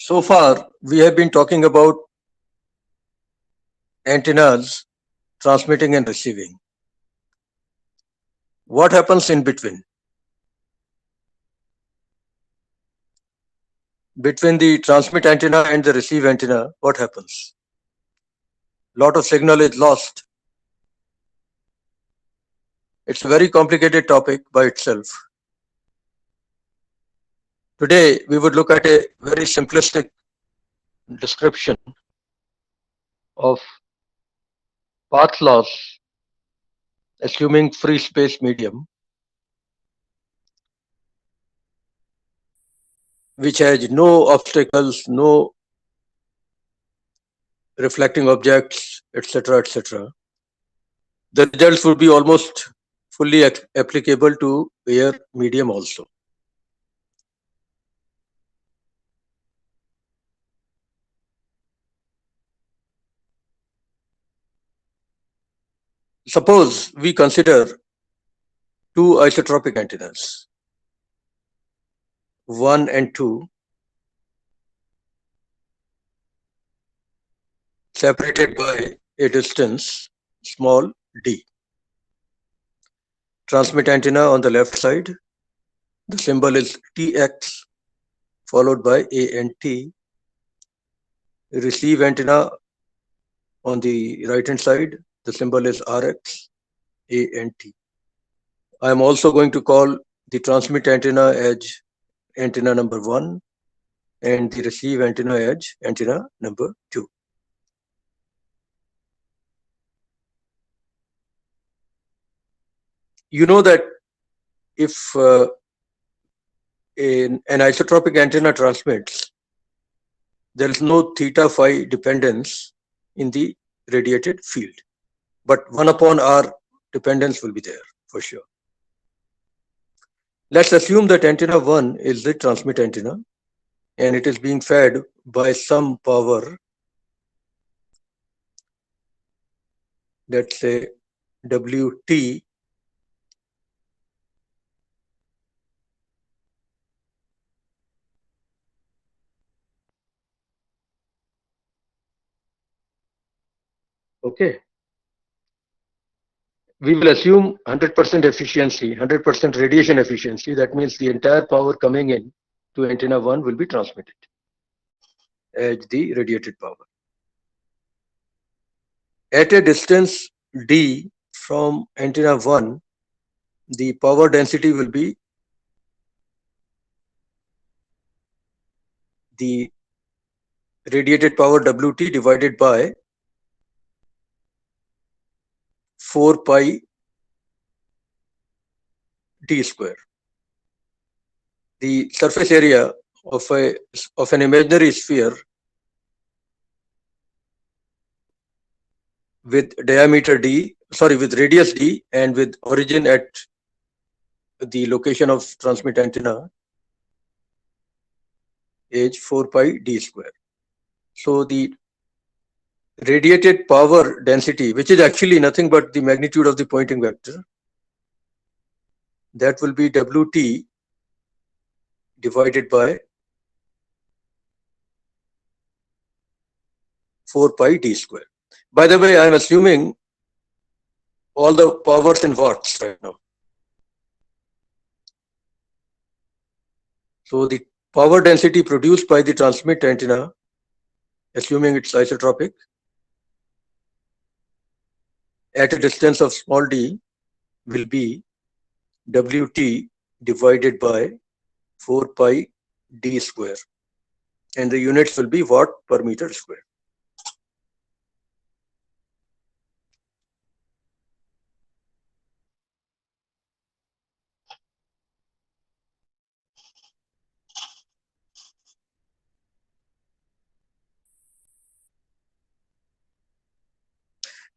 So far, we have been talking about antennas transmitting and receiving. What happens in between? Between the transmit antenna and the receive antenna, what happens? Lot of signal is lost. It's a very complicated topic by itself. Today, we would look at a very simplistic description of path loss, assuming free space medium, which has no obstacles, no reflecting objects, etc., etc. The results would be almost fully applicable to air medium also. Suppose we consider two isotropic antennas, 1 and 2, separated by a distance small d. Transmit antenna on the left side, the symbol is Tx followed by A and T. Receive antenna on the right hand side, the symbol is Rx, A and T. I am also going to call the transmit antenna as antenna number 1 and the receive antenna as antenna number 2. You know that if an isotropic antenna transmits, there is no theta phi dependence in the radiated field, but 1 upon r dependence will be there for sure. Let's assume that antenna 1 is the transmit antenna and it is being fed by some power, let's say Wt, okay. We will assume 100% efficiency, 100% radiation efficiency. That means the entire power coming in to antenna 1 will be transmitted as the radiated power. At a distance d from antenna 1, the power density will be the radiated power Wt divided by 4 pi d square. The surface area of an imaginary sphere with diameter d, with radius d and with origin at the location of transmit antenna is 4 pi d square. So the radiated power density, which is actually nothing but the magnitude of the Poynting vector, that will be Wt divided by 4 pi d square. By the way, I am assuming all the powers in watts right now. So the power density produced by the transmit antenna, assuming it's isotropic, at a distance of small d will be Wt divided by 4 pi d square, and the units will be watt per meter square.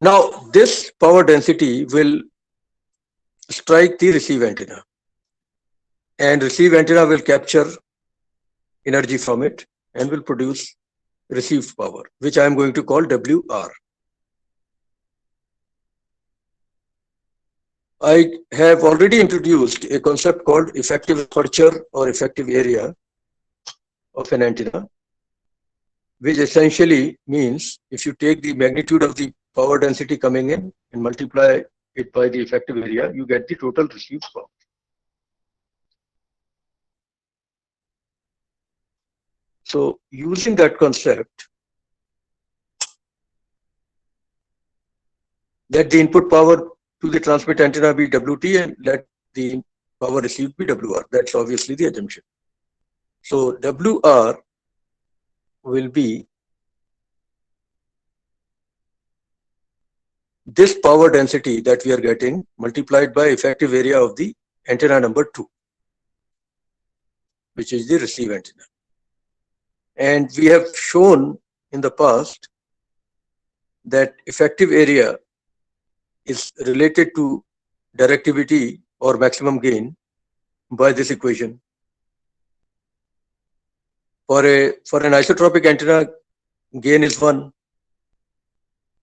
Now, this power density will strike the receive antenna, and receive antenna will capture energy from it and will produce received power, which I am going to call Wr. I have already introduced a concept called effective aperture or effective area of an antenna. which essentially means if you take the magnitude of the power density coming in and multiply it by the effective area, you get the total received power. So using that concept, let the input power to the transmit antenna be WT and let the power received be WR. That's obviously the assumption. So WR will be this power density that we are getting multiplied by effective area of the antenna number 2, which is the receive antenna. And we have shown in the past that effective area is related to directivity or maximum gain by this equation. For an isotropic antenna, gain is 1.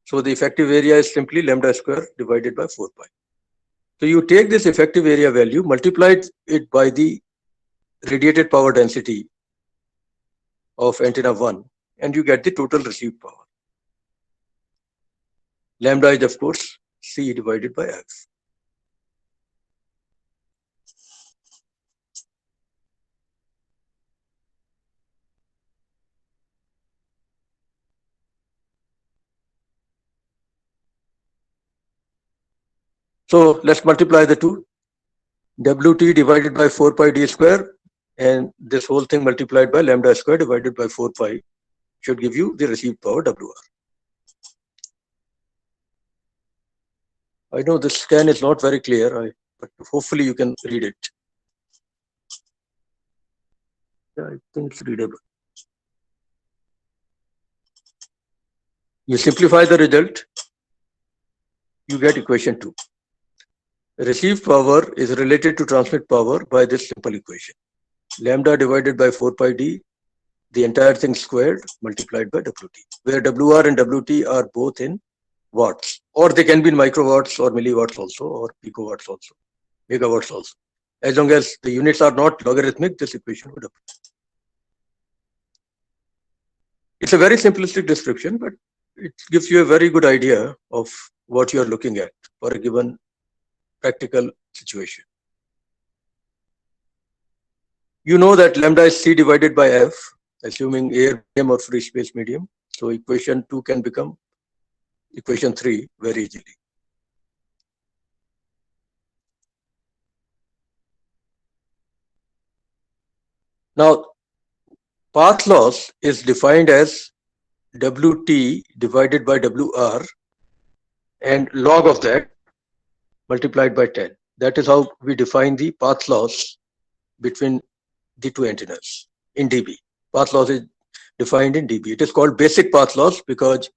So the effective area is simply lambda square divided by 4 pi. So you take this effective area value, multiply it by the radiated power density of antenna 1, and you get the total received power. Lambda is, of course, C divided by F. So let's multiply the two. WT divided by 4 pi d square, and this whole thing multiplied by lambda square divided by 4 pi should give you the received power WR. I know this scan is not very clear, but hopefully you can read it. Yeah, I think it's readable. You simplify the result, you get equation 2. Received power is related to transmit power by this simple equation. Lambda divided by 4 pi d, the entire thing squared multiplied by WT, where WR and WT are both in watts, or they can be in microwatts or milliwatts also, or picowatts also, megawatts also. As long as the units are not logarithmic, this equation would apply. It's a very simplistic description, but it gives you a very good idea of what you are looking at for a given practical situation. You know that lambda is C divided by F, assuming air medium or free space medium. So equation 2 can become equation 3 very easily. Now, path loss is defined as WT divided by WR and log of that multiplied by 10. That is how we define the path loss between the two antennas in dB. Path loss is defined in dB. It is called basic path loss because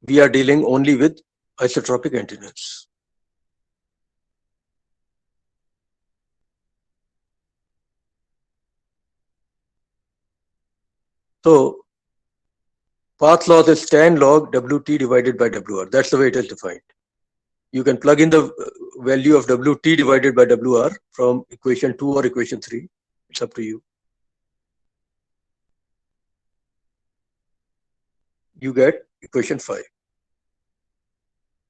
we are dealing only with isotropic antennas. So path loss is tan log WT divided by WR. That's the way it is defined. You can plug in the value of WT divided by WR from equation 2 or equation 3. It's up to you. You get equation 5.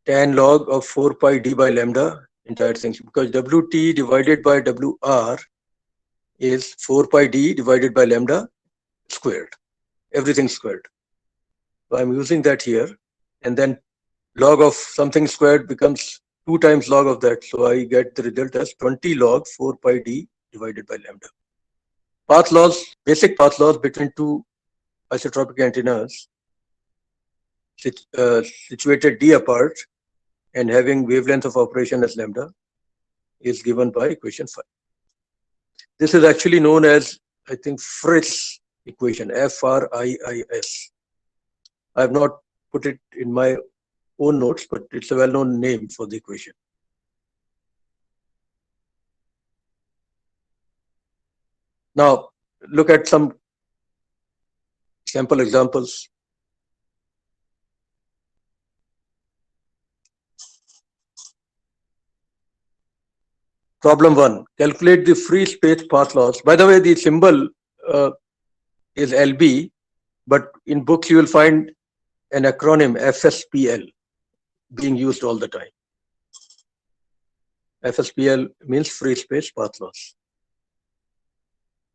Tan log of 4 pi d by lambda, entire thing, because WT divided by WR is 4 pi d divided by lambda squared. Everything squared. So I'm using that here, and then log of something squared becomes 2 times log of that. So I get the result as 20 log 4 pi d divided by lambda. Path loss, basic path loss between two isotropic antennas situated d apart and having wavelength of operation as lambda is given by equation 5. This is actually known as, I think, Friis equation, Friis. I have not put it in my own notes, but it's a well-known name for the equation. Now, look at some sample examples. Problem 1, calculate the free space path loss. By the way, the symbol is LB, But in books, you will find an acronym FSPL being used all the time. FSPL means free space path loss.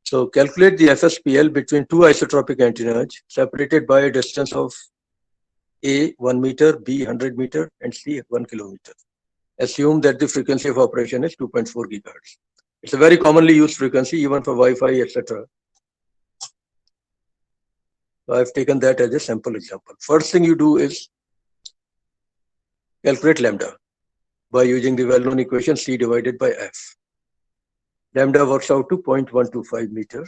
So calculate the FSPL between two isotropic antennas separated by a distance of A 1 meter, B 100 meter, and C 1 kilometer. Assume that the frequency of operation is 2.4 gigahertz. It's a very commonly used frequency even for Wi-Fi, etc. So I've taken that as a sample example. First thing you do is calculate lambda by using the well-known equation C divided by F. Lambda works out to 0.125 meter.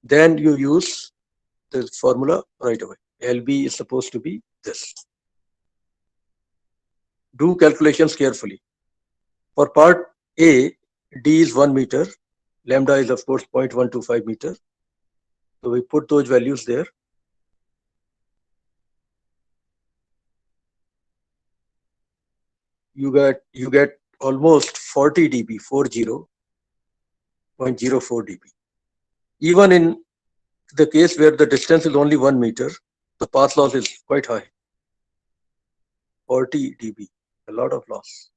Then you use the formula right away. LB is supposed to be this. Do calculations carefully. For part A, D is 1 meter. Lambda is of course 0.125 meter. So we put those values there. You get almost 40 dB, 40.04 dB. Even in the case where the distance is only 1 meter, the path loss is quite high. 40 dB, a lot of loss.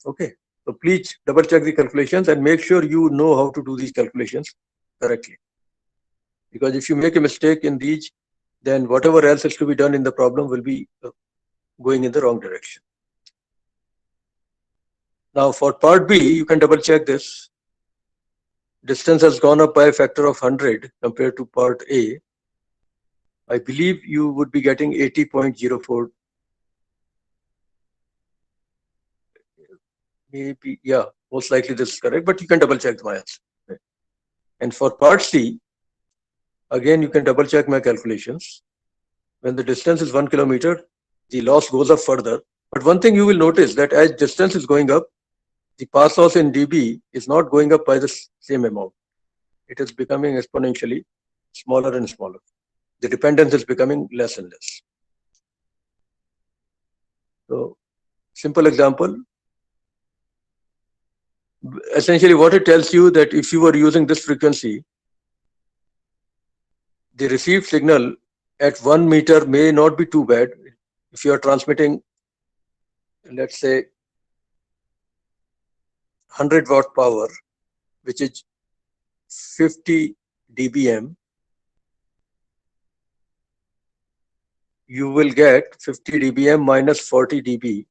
Okay, so please double check the calculations and make sure you know how to do these calculations correctly. Because if you make a mistake in these, then whatever else is to be done in the problem will be going in the wrong direction. Now for part B, you can double check this. Distance has gone up by a factor of 100 compared to part A. I believe you would be getting 80.04. Maybe, yeah, most likely this is correct, but you can double check my answer. And for part C, again, you can double check my calculations. When the distance is 1 kilometer, the loss goes up further. But one thing you will notice that as distance is going up, the path loss in dB is not going up by the same amount. It is becoming exponentially smaller and smaller. The dependence is becoming less and less. So, simple example. Essentially, what it tells you that if you were using this frequency, the received signal at 1 meter may not be too bad. If you are transmitting, let's say, 100 watt power, which is 50 dBm, you will get 50 dBm minus 40 dB,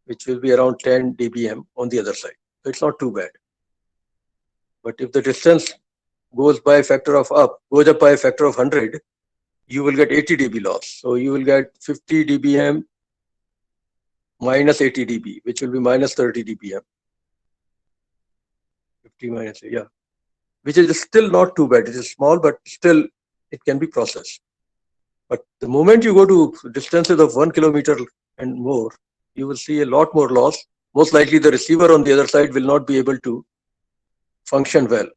which will be around 10 dBm on the other side. So it's not too bad. But if the distance goes up by a factor of 100, you will get 80 dB loss. So you will get 50 dBm minus 80 dB, which will be minus 30 dBm. 50 minus, yeah, which is still not too bad. It is small, but still it can be processed. But the moment you go to distances of 1 kilometer and more, you will see a lot more loss. Most likely the receiver on the other side will not be able to function well.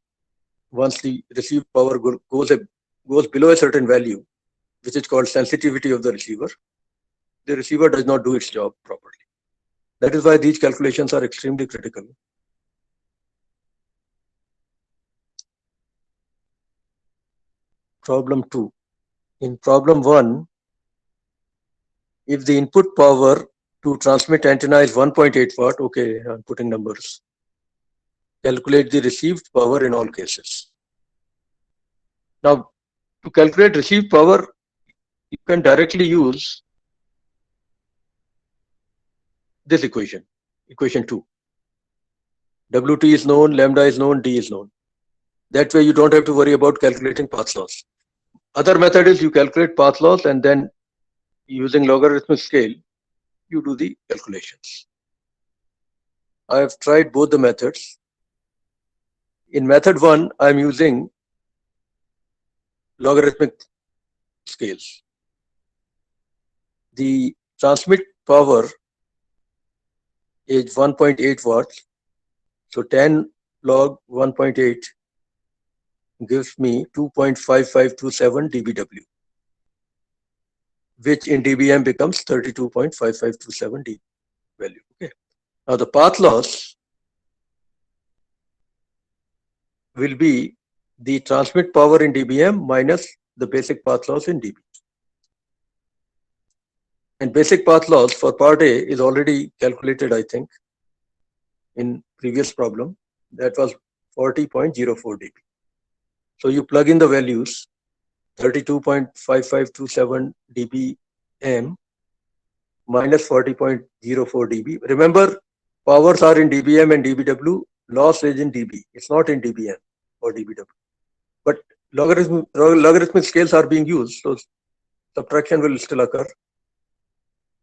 Once the received power goes below a certain value, which is called sensitivity of the receiver does not do its job properly. That is why these calculations are extremely critical. Problem 2. In problem 1, if the input power to transmit antenna is 1.8 watt, okay, I'm putting numbers. Calculate the received power in all cases. Now, to calculate received power, you can directly use this equation, equation 2. Wt is known, lambda is known, d is known. That way you don't have to worry about calculating path loss. Other method is you calculate path loss and then using logarithmic scale, you do the calculations. I have tried both the methods. In method 1, I'm using logarithmic scales. The transmit power is 1.8 watts. So 10 log 1.8 gives me 2.5527 dBW, which in dBm becomes 32.5527 dB value. Okay. Now the path loss will be the transmit power in dBm minus the basic path loss in dB. And basic path loss for part A is already calculated, I think, in previous problem. That was 40.04 dB. So you plug in the values 32.5527 dBm minus 40.04 dB. Remember, powers are in dBm and dBW, loss is in dB. It's not in dBm or dBW. But logarithmic scales are being used, so subtraction will still occur.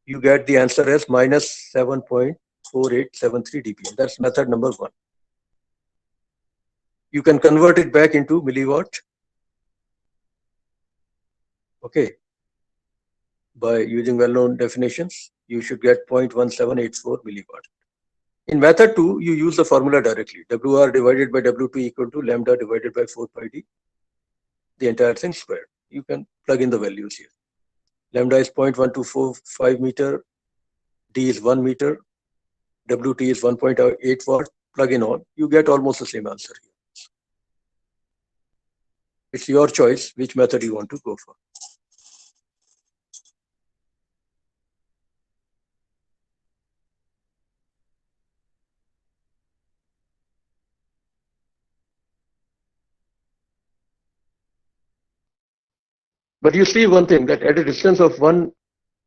You get the answer as minus 7.4873 dBm. That's method number 1. You can convert it back into milliwatt. Okay. By using well-known definitions, you should get 0.1784 milliwatt. In method 2, you use the formula directly. WR divided by W2 equal to lambda divided by 4 pi d, the entire thing squared. You can plug in the values here. Lambda is 0.1245 meter, d is 1 meter, WT is 1.8 watt. Plug in all, you get almost the same answer here. It's your choice which method you want to go for. But you see one thing, that at a distance of 1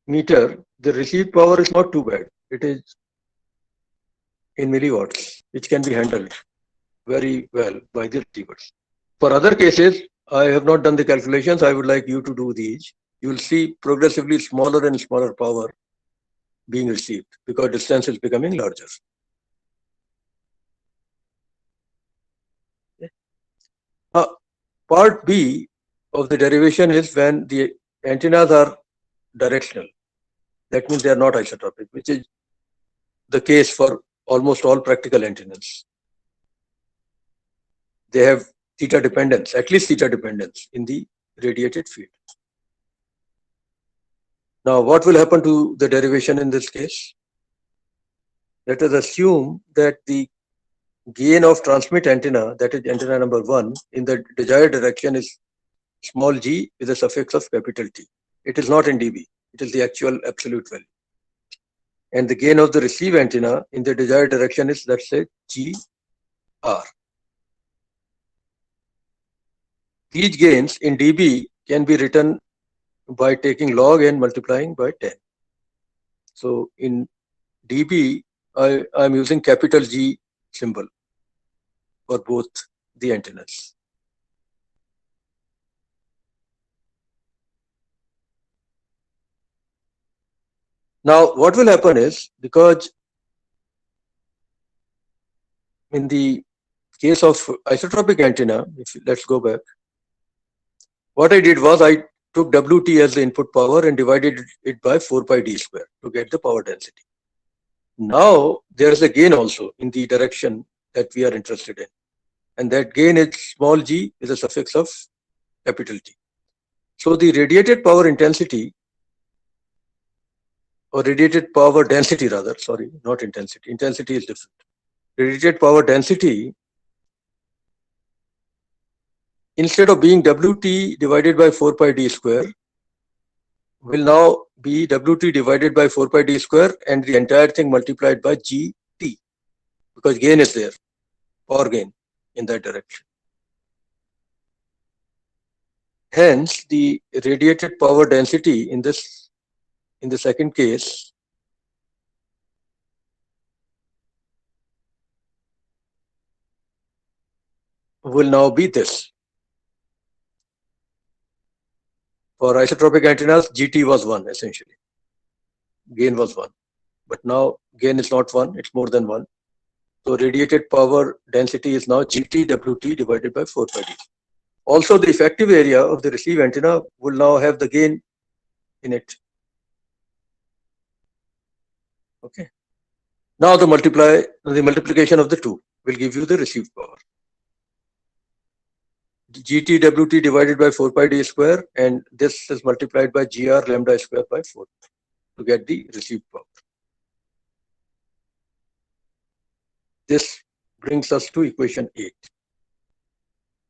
meter, the received power is not too bad. It is in milliwatts, which can be handled very well by the receivers. For other cases, I have not done the calculations. I would like you to do these. You will see progressively smaller and smaller power being received because distance is becoming larger. Part B of the derivation is when the antennas are directional. That means they are not isotropic, which is the case for almost all practical antennas. They have theta dependence, at least theta dependence in the radiated field. Now, what will happen to the derivation in this case? Let us assume that the gain of transmit antenna, that is antenna number 1, in the desired direction is small g with a suffix of capital T. It is not in dB, it is the actual absolute value. And the gain of the receive antenna in the desired direction is, let's say, GR. These gains in dB can be written by taking log and multiplying by 10. So in dB, I'm using capital G symbol for both the antennas. Now, what will happen is, because in the case of isotropic antenna, let's go back, what I did was I took WT as the input power and divided it by 4 pi d square to get the power density. Now, there is a gain also in the direction that we are interested in. And that gain is small g with a suffix of capital T. So the radiated power intensity, or radiated power density rather, sorry, not intensity. Intensity is different. Radiated power density, instead of being WT divided by 4 pi d square, will now be WT divided by 4 pi d square and the entire thing multiplied by GT, because gain is there, power gain in that direction. Hence, the radiated power density in the second case will now be this. For isotropic antennas, GT was 1 essentially. Gain was 1. But now gain is not 1, it's more than 1. So radiated power density is now GT WT divided by 4 pi d. Also, the effective area of the receive antenna will now have the gain in it. Okay. Now the multiplication of the two will give you the received power. GT WT divided by 4 pi d square, and this is multiplied by GR lambda square by 4 to get the received power. This brings us to equation 8.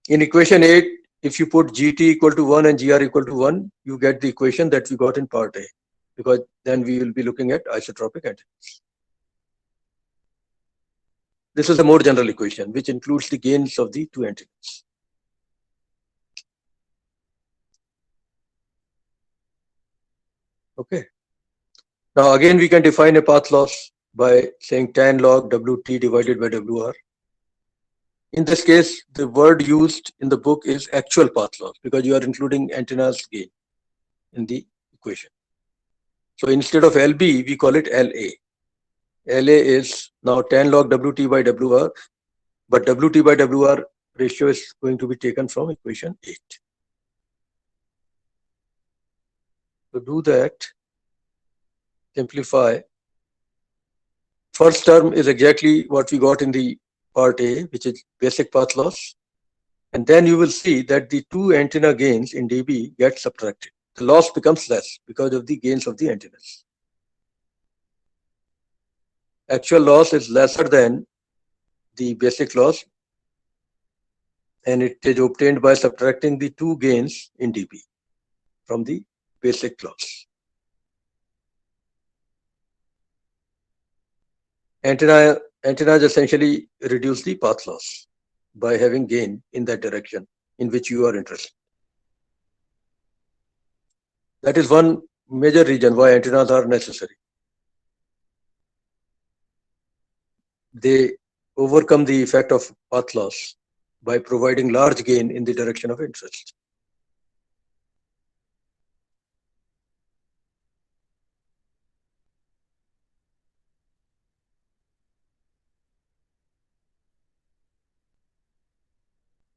In equation 8, if you put gt equal to 1 and gr equal to 1, you get the equation that we got in part A, because then we will be looking at isotropic antennas. This is a more general equation, which includes the gains of the two antennas. Okay. Now again, we can define a path loss by saying tan log Wt divided by Wr. In this case, the word used in the book is actual path loss, because you are including antenna's gain in the equation. So instead of LB, we call it LA. LA is now tan log Wt by Wr, but Wt by Wr ratio is going to be taken from equation 8. To do that, simplify. First term is exactly what we got in the part A, which is basic path loss. And then you will see that the two antenna gains in dB get subtracted. The loss becomes less because of the gains of the antennas. Actual loss is lesser than the basic loss, and it is obtained by subtracting the two gains in dB from the basic loss. Antennas essentially reduce the path loss by having gain in that direction in which you are interested. That is one major reason why antennas are necessary. They overcome the effect of path loss by providing large gain in the direction of interest.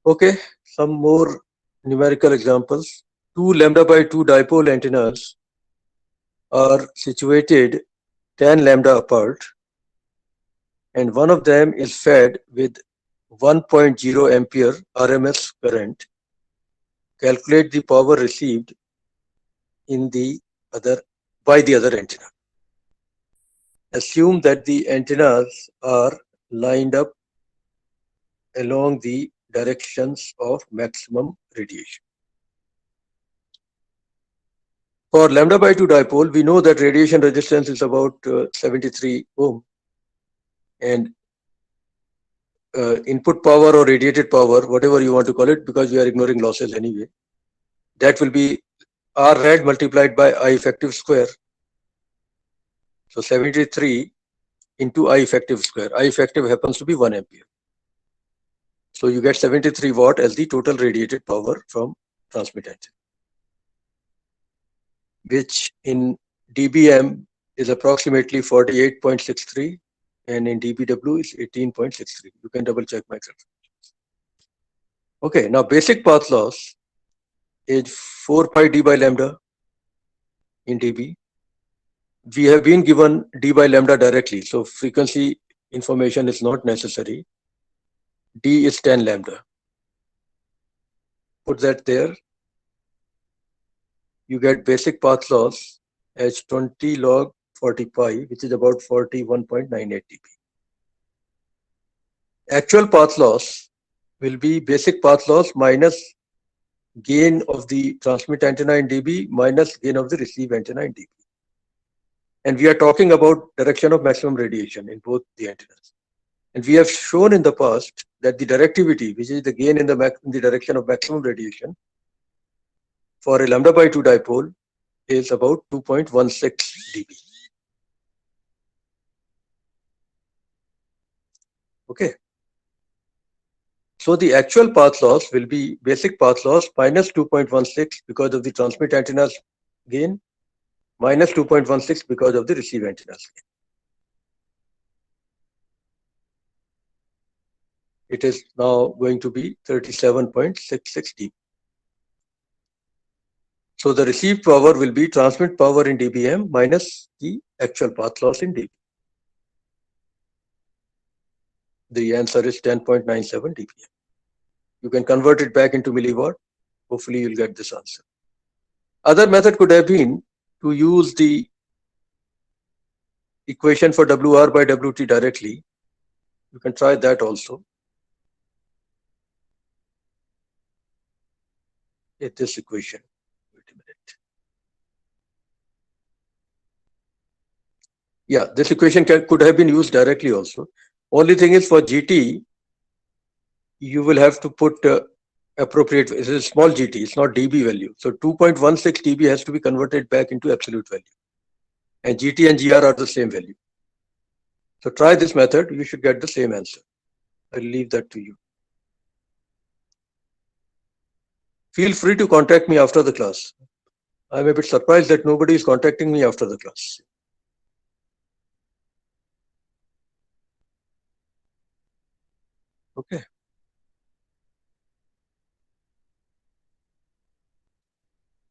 Okay, some more numerical examples. Two lambda by 2 dipole antennas are situated 10 lambda apart, and one of them is fed with 1.0 ampere RMS current. Calculate the power received in the other by the other antenna. Assume that the antennas are lined up along the directions of maximum radiation. For lambda by 2 dipole, we know that radiation resistance is about 73 ohm, and input power or radiated power, whatever you want to call it, because we are ignoring losses anyway, that will be R rad multiplied by I effective square. So 73 into I effective square. I effective happens to be 1 ampere. So you get 73 watt as the total radiated power from transmit antenna, which in dBm is approximately 48.63, and in dBW is 18.63. You can double check myself. Okay, now basic path loss is 4 pi d by lambda in dB. We have been given d by lambda directly, so frequency information is not necessary. D is 10 lambda. Put that there. You get basic path loss as 20 log 40 pi, which is about 41.98 dB. Actual path loss will be basic path loss minus gain of the transmit antenna in dB minus gain of the receive antenna in dB. And we are talking about direction of maximum radiation in both the antennas. And we have shown in the past that the directivity, which is the gain in the direction of maximum radiation, for a lambda by 2 dipole is about 2.16 dB. Okay. So the actual path loss will be basic path loss minus 2.16 because of the transmit antenna's gain, minus 2.16 because of the receive antenna's gain. It is now going to be 37.66 dB. So the received power will be transmit power in dBm minus the actual path loss in dB. The answer is 10.97 dBm. You can convert it back into milliwatt. Hopefully you'll get this answer. Other method could have been to use the equation for WR by WT directly, You can try that also. This equation. Wait a minute. Yeah, this equation could have been used directly also. Only thing is for GT, you will have to put appropriate, it's a small GT, it's not dB value. So 2.16 dB has to be converted back into absolute value. And GT and GR are the same value. So try this method, you should get the same answer. I'll leave that to you. Feel free to contact me after the class. I'm a bit surprised that nobody is contacting me after the class. Okay.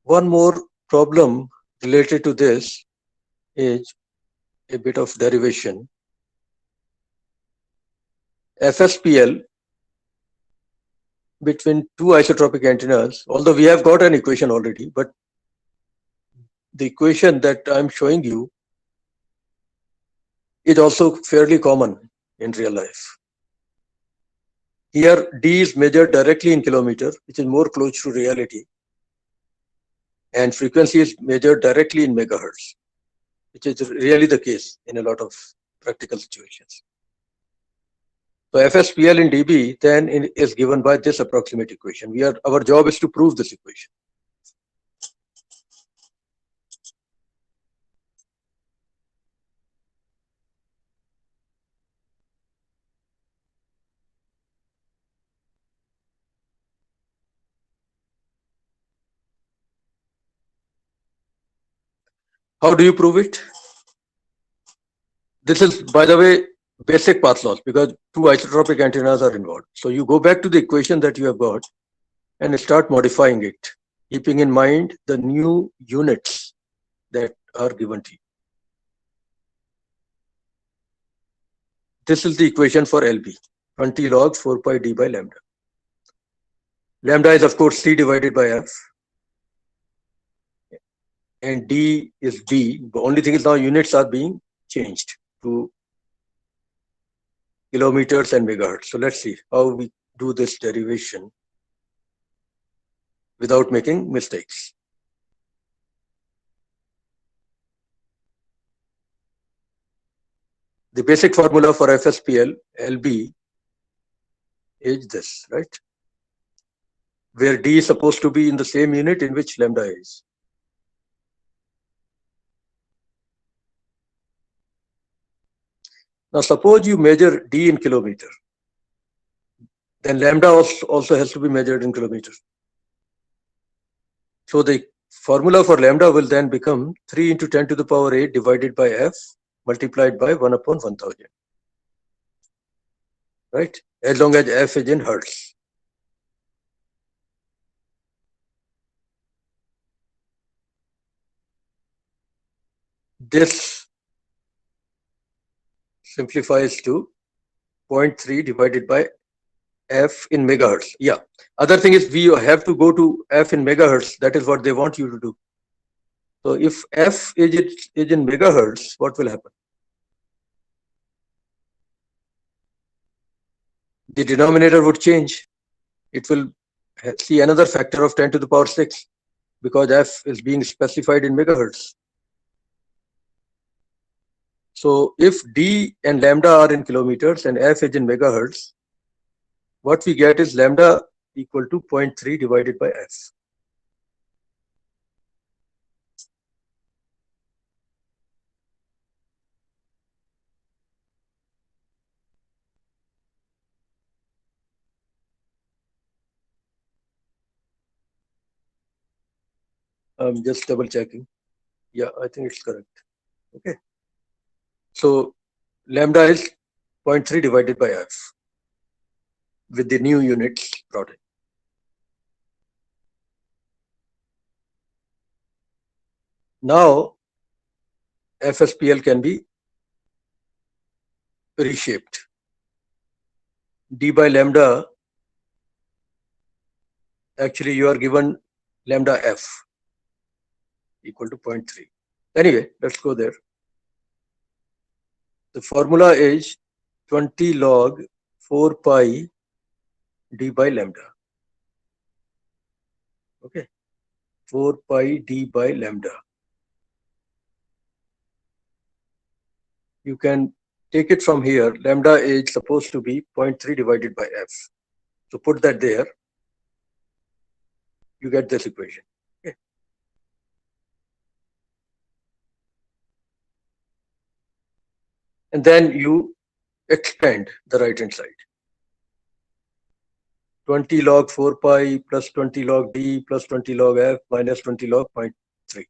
One more problem related to this is a bit of derivation. FSPL between two isotropic antennas, although we have got an equation already, but the equation that I'm showing you is also fairly common in real life. Here, D is measured directly in kilometer, which is more close to reality. And frequency is measured directly in megahertz, which is really the case in a lot of practical situations. So FSPL in dB then is given by this approximate equation. Our job is to prove this equation. How do you prove it? This is, by the way, basic path loss because two isotropic antennas are involved. So you go back to the equation that you have got and start modifying it, keeping in mind the new units that are given to you. This is the equation for LB, 20 log 4 pi d by lambda. Lambda is, of course, C divided by F. And D is D. The only thing is now units are being changed to kilometers and megahertz. So let's see how we do this derivation without making mistakes. The basic formula for FSPL LB is this, right? Where D is supposed to be in the same unit in which lambda is. Now suppose you measure D in kilometer, then lambda also has to be measured in kilometer. So the formula for lambda will then become 3 into 10 to the power 8 divided by F multiplied by 1 upon 1000. Right? As long as F is in hertz. This simplifies to 0.3 divided by F in megahertz. Yeah. Other thing is we have to go to F in megahertz. That is what they want you to do. So if F is in megahertz, what will happen? The denominator would change. It will see another factor of 10 to the power 6 because F is being specified in megahertz. So if D and lambda are in kilometers and F is in megahertz, what we get is lambda equal to 0.3 divided by F. I'm just double checking. Yeah, I think it's correct. Okay. So lambda is 0.3 divided by F with the new units brought in. Now FSPL can be reshaped. D by lambda, actually you are given lambda F equal to 0.3. Anyway, let's go there. The formula is 20 log 4 pi d by lambda. Okay, 4 pi d by lambda. You can take it from here. Lambda is supposed to be 0.3 divided by f. So put that there. You get this equation. Okay. And then you expand the right hand side. 20 log 4 pi plus 20 log d plus 20 log f minus 20 log 0.3.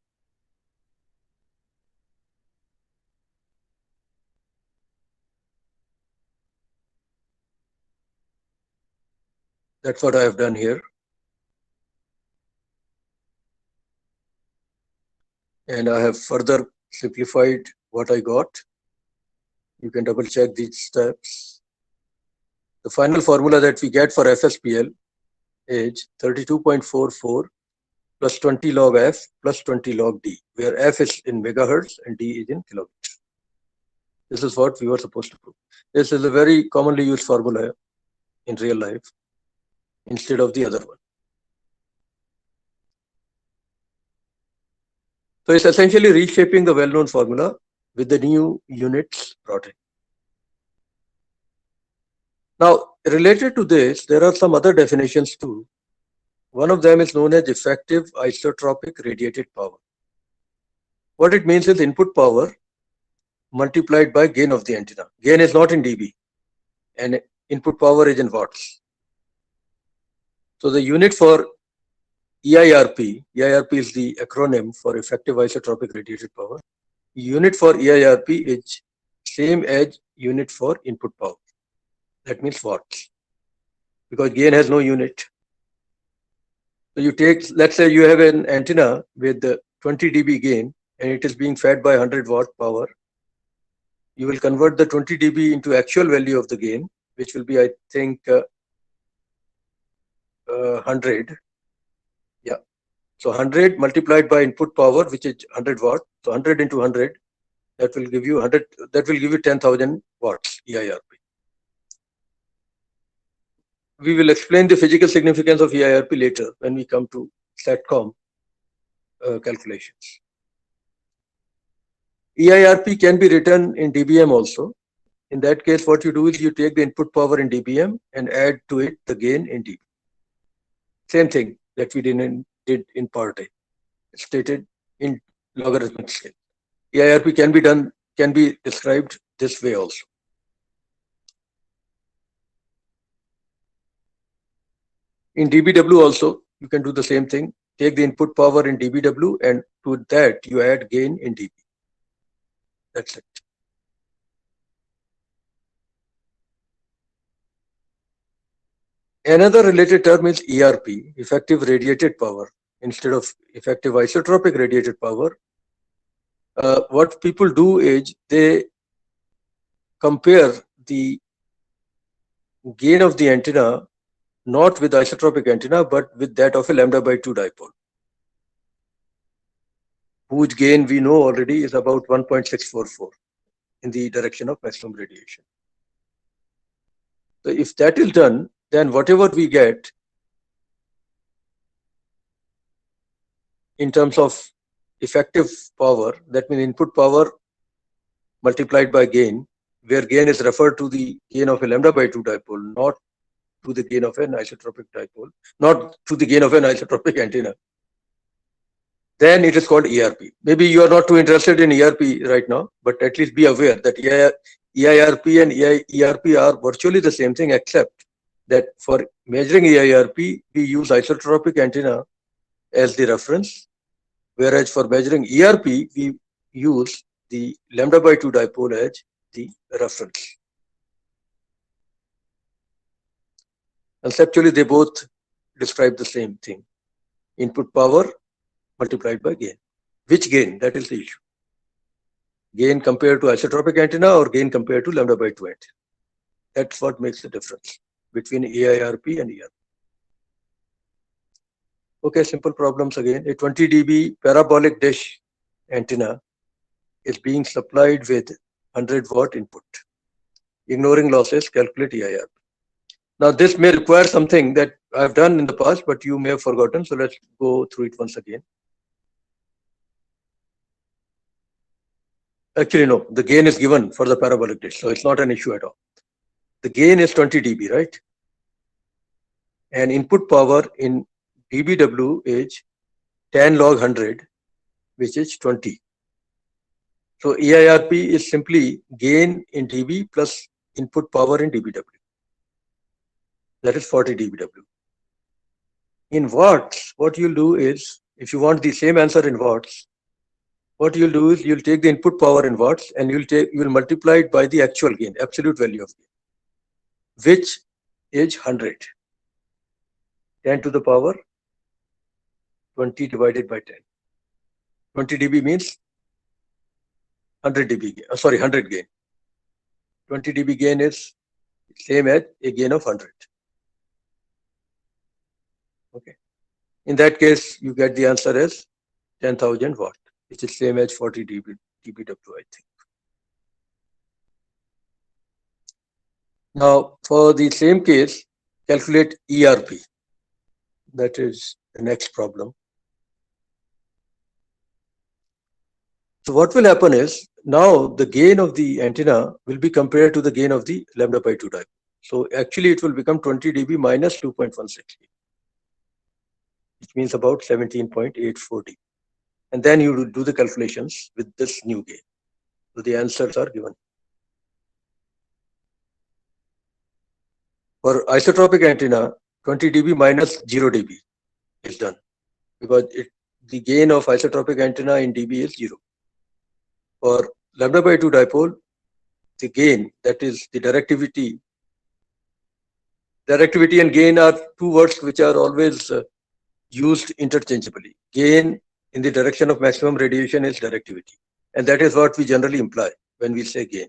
That's what I have done here. And I have further simplified what I got. You can double check these steps. The final formula that we get for FSPL is 32.44 plus 20 log f plus 20 log d, where f is in megahertz and d is in kilometers. This is what we were supposed to prove. This is a very commonly used formula in real life instead of the other one. So it's essentially reshaping the well-known formula with the new units brought in. Now, related to this, there are some other definitions too. One of them is known as effective isotropic radiated power. What it means is input power multiplied by gain of the antenna. Gain is not in dB, and input power is in watts. So the unit for EIRP is the acronym for effective isotropic radiated power. Unit for EIRP is same as unit for input power. That means watts, because gain has no unit. So you take, let's say you have an antenna with 20 dB gain and it is being fed by 100 watt power. You will convert the 20 dB into actual value of the gain, which will be, I think, 100. Yeah. So 100 multiplied by input power, which is 100 watt. So 100 into 100, that will give you 100. That will give you 10,000 watts EIRP. We will explain the physical significance of EIRP later when we come to SATCOM calculations. EIRP can be written in dBm also. In that case, what you do is you take the input power in dBm and add to it the gain in dB. Same thing that we did in part A, stated in logarithmic scale. EIRP can be described this way also. In dBW also, you can do the same thing. Take the input power in dBW and to that you add gain in dB. That's it. Another related term is ERP, effective radiated power, instead of effective isotropic radiated power. What people do is they compare the gain of the antenna not with isotropic antenna, but with that of a lambda by 2 dipole, whose gain we know already is about 1.644 in the direction of maximum radiation. So if that is done, then whatever we get in terms of effective power, that means input power multiplied by gain, where gain is referred to the gain of a lambda by 2 dipole, not to the gain of an isotropic dipole, not to the gain of an isotropic antenna, then it is called ERP. Maybe you are not too interested in ERP right now, but at least be aware that EIRP and ERP are virtually the same thing, except that for measuring EIRP, we use isotropic antenna as the reference, whereas for measuring ERP, we use the lambda by 2 dipole as the reference. Conceptually, they both describe the same thing. Input power multiplied by gain. Which gain? That is the issue. Gain compared to isotropic antenna or gain compared to lambda by 2 antenna. That's what makes the difference between EIRP and ERP. Okay, simple problems again. A 20 dB parabolic dish antenna is being supplied with 100 watt input. Ignoring losses, calculate EIR. Now, this may require something that I've done in the past, but you may have forgotten. So let's go through it once again. Actually, no, the gain is given for the parabolic dish, so it's not an issue at all. The gain is 20 dB, right? And input power in dBW is 10 log 100, which is 20. So EIRP is simply gain in dB plus input power in dBW. That is 40 dBW. In watts, what you'll do is, if you want the same answer in watts, what you'll do is you'll take the input power in watts and you'll multiply it by the actual gain, absolute value of gain, which is 100. 10 to the power 20 divided by 10. 20 dB means 100 dB gain. Sorry, 100 gain. 20 dB gain is same as a gain of 100. Okay. In that case, you get the answer as 10,000 watt, which is same as 40 dBW, I think. Now, for the same case, calculate ERP. That is the next problem. So what will happen is, now the gain of the antenna will be compared to the gain of the lambda by 2 dipole. So actually it will become 20 dB minus 2.16 dB, which means about 17.84 dB. And then you do the calculations with this new gain. So the answers are given. For isotropic antenna, 20 dB minus 0 dB is done, because the gain of isotropic antenna in dB is 0. For lambda by 2 dipole, the gain, that is the directivity and gain are two words which are always used interchangeably. Gain in the direction of maximum radiation is directivity, and that is what we generally imply when we say gain.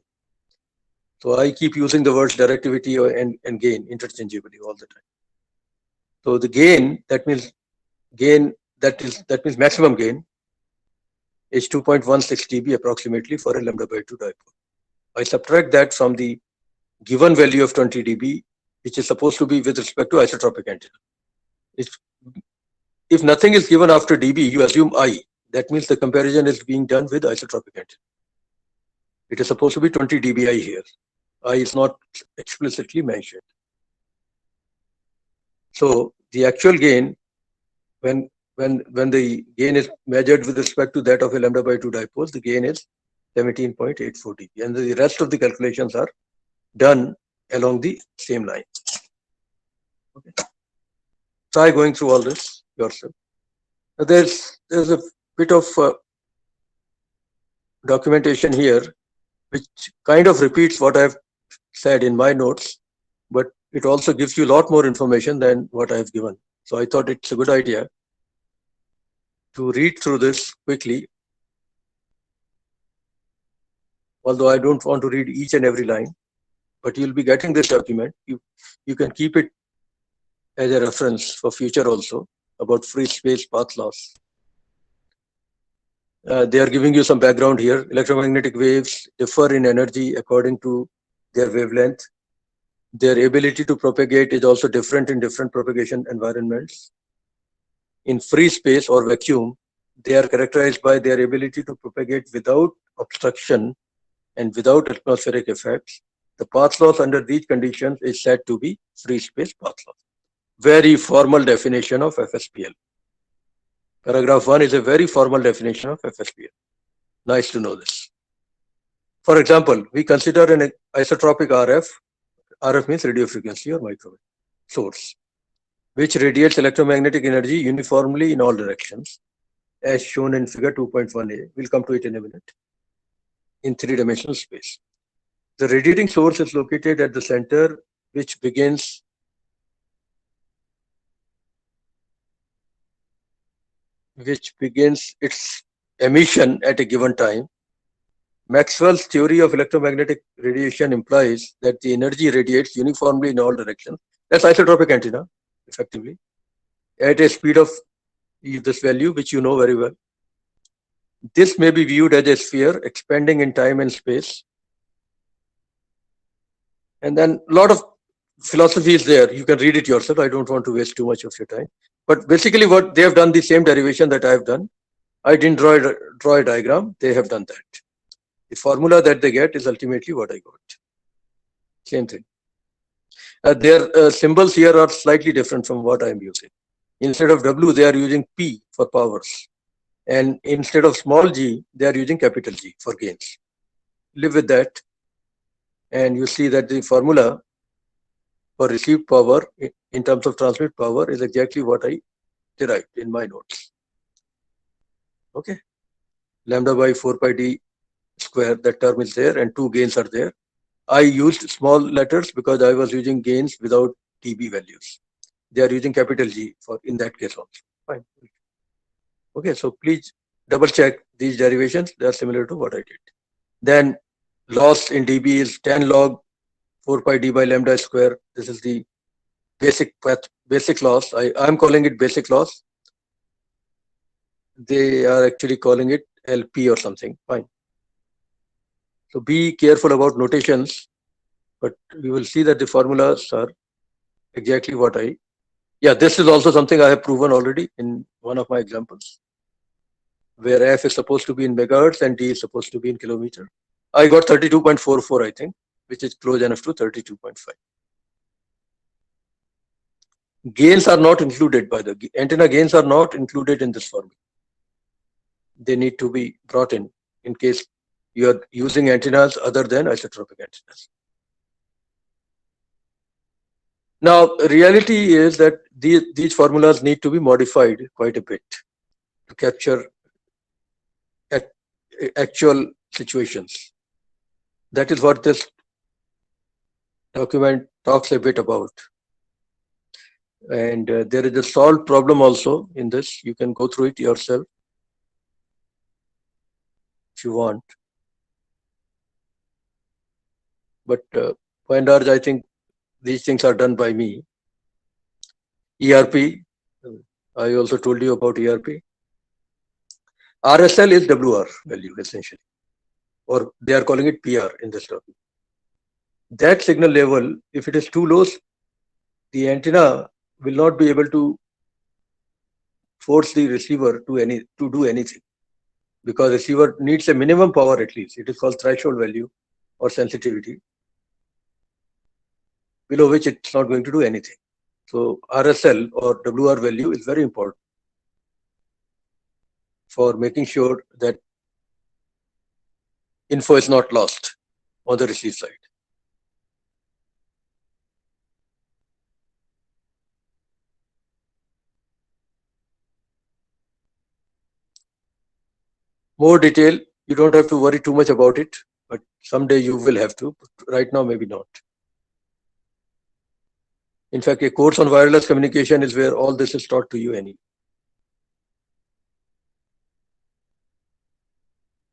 So I keep using the words directivity and gain interchangeably all the time. So the gain, that means maximum gain, is 2.16 dB approximately for a lambda by 2 dipole. I subtract that from the given value of 20 dB, which is supposed to be with respect to isotropic antenna. If nothing is given after dB, you assume I. That means the comparison is being done with isotropic antenna. It is supposed to be 20 dBi here. I is not explicitly mentioned. So the actual gain, when the gain is measured with respect to that of a lambda by 2 dipole, the gain is 17.84 dB, and the rest of the calculations are done along the same line. Okay. Try going through all this yourself. Now there's a bit of documentation here which kind of repeats what I've said in my notes, but it also gives you a lot more information than what I've given. So I thought it's a good idea to read through this quickly, although I don't want to read each and every line, but you'll be getting this document. You can keep it as a reference for future also, about free space path loss. They are giving you some background here. Electromagnetic waves differ in energy according to their wavelength. Their ability to propagate is also different in different propagation environments. In free space or vacuum, they are characterized by their ability to propagate without obstruction and without atmospheric effects. The path loss under these conditions is said to be free space path loss. Very formal definition of FSPL. Paragraph 1 is a very formal definition of FSPL. Nice to know this. For example, we consider an isotropic RF. RF means radio frequency or microwave source, which radiates electromagnetic energy uniformly in all directions, as shown in figure 2.1a. We'll come to it in a minute. In three-dimensional space, the radiating source is located at the center, which begins its emission at a given time. Maxwell's theory of electromagnetic radiation implies that the energy radiates uniformly in all directions. That's isotropic antenna, effectively, at a speed of this value, which you know very well. This may be viewed as a sphere expanding in time and space. And then a lot of philosophy is there. You can read it yourself. I don't want to waste too much of your time. But basically, what they have done the same derivation that I have done. I didn't draw a diagram. They have done that. The formula that they get is ultimately what I got. Same thing. Their symbols here are slightly different from what I am using. Instead of W, they are using P for powers. And instead of small g, they are using capital G for gains. Live with that. And you see that the formula for received power in terms of transmit power is exactly what I derived in my notes. Okay. Lambda by 4 pi d square, that term is there, and two gains are there. I used small letters because I was using gains without dB values. They are using capital G for in that case also. Fine. Okay, so please double check these derivations. They are similar to what I did. Then loss in dB is 10 log 4 pi d by lambda square. This is the basic loss. I'm calling it basic loss. They are actually calling it LP or something. Fine. So be careful about notations, but we will see that the formulas are exactly what this is also something I have proven already in one of my examples, where F is supposed to be in megahertz and D is supposed to be in kilometer. I got 32.44, I think, which is close enough to 32.5. Gains are not included by the antenna gains are not included in this formula. They need to be brought in case you are using antennas other than isotropic antennas. Now, reality is that these formulas need to be modified quite a bit to capture actual situations. That is what this document talks a bit about. And there is a solved problem also in this. You can go through it yourself if you want. But by and large, I think these things are done by me. ERP, I also told you about ERP. RSL is WR value essentially, or they are calling it PR in this document. That signal level, if it is too low, the antenna will not be able to force the receiver to do anything, because receiver needs a minimum power at least. It is called threshold value or sensitivity, below which it's not going to do anything. So RSL or WR value is very important for making sure that info is not lost on the receive side. More detail, you don't have to worry too much about it, but someday you will have to. Right now, maybe not. In fact, a course on wireless communication is where all this is taught to you anyway.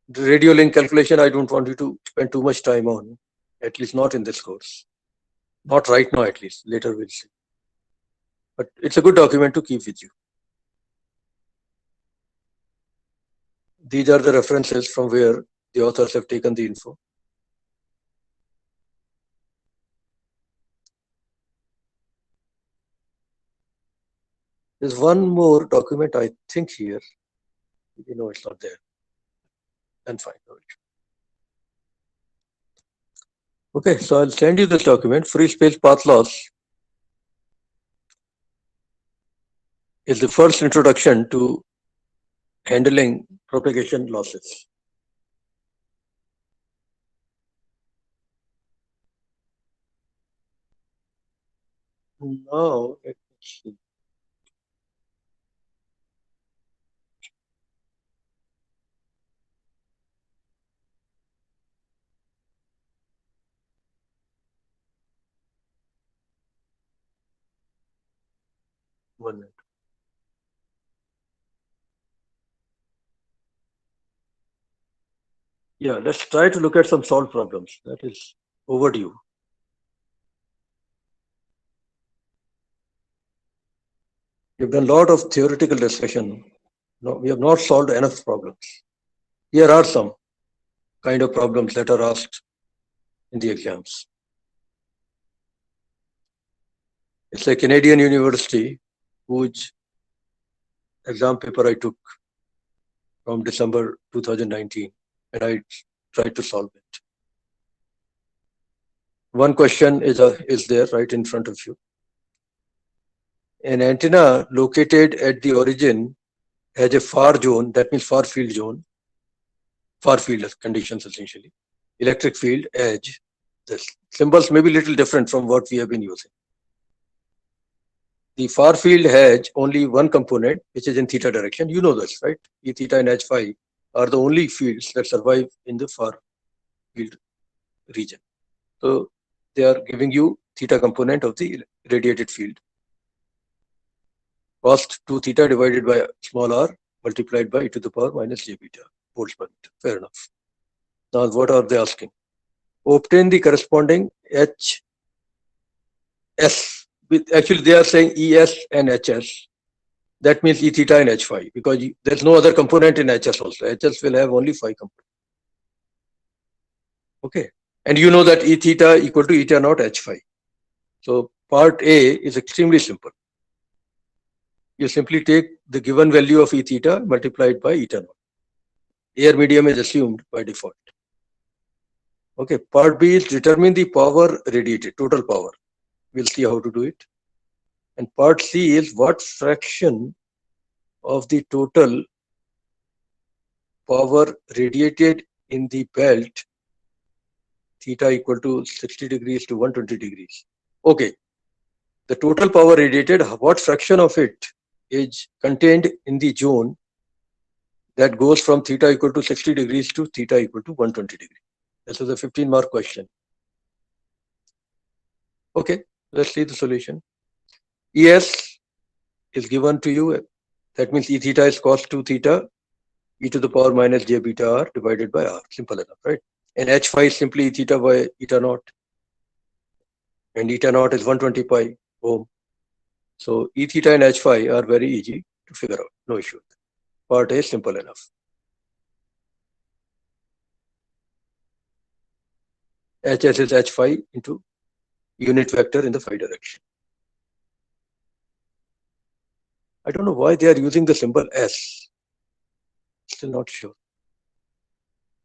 The radio link calculation, I don't want you to spend too much time on, at least not in this course. Not right now, at least. Later we'll see. But it's a good document to keep with you. These are the references from where the authors have taken the info. There's one more document, I think, here. You know, it's not there. Then fine. Okay, so I'll send you this document. Free space path loss is the first introduction to handling propagation losses. Now, let's see. One minute. Yeah, let's try to look at some solved problems. That is overdue. We've done a lot of theoretical discussion. No, we have not solved enough problems. Here are some kind of problems that are asked in the exams. It's a Canadian university whose exam paper I took from December 2019, and I tried to solve it. One question is there right in front of you. An antenna located at the origin has a far zone, that means far field zone, far field conditions essentially, electric field, edge. The symbols may be a little different from what we have been using. The far field has only one component, which is in theta direction. You know this, right? E theta and H phi are the only fields that survive in the far field region. So they are giving you theta component of the radiated field. Cost 2 theta divided by small r multiplied by e to the power minus j beta volts per meter. Fair enough. Now what are they asking? Obtain the corresponding HS. Actually, they are saying ES and HS. That means E theta and H phi, because there's no other component in HS also. HS will have only phi component. Okay. And you know that E theta equal to eta naught H phi. So part A is extremely simple. You simply take the given value of E theta multiplied by eta naught. Air medium is assumed by default. Okay. Part B is determine the power radiated, total power. We'll see how to do it. And part C is what fraction of the total power radiated in the belt, theta equal to 60 degrees to 120 degrees. Okay. The total power radiated, what fraction of it is contained in the zone that goes from theta equal to 60 degrees to theta equal to 120 degrees? This is a 15-mark question. Okay, let's see the solution. ES is given to you. That means E theta is cos 2 theta e to the power minus j beta r divided by r. Simple enough, right? And H phi is simply E theta by eta naught. And eta naught is 120 pi ohm. So E theta and H phi are very easy to figure out. No issue. Part A is simple enough. HS is H phi into unit vector in the phi direction. I don't know why they are using the symbol S. Still not sure.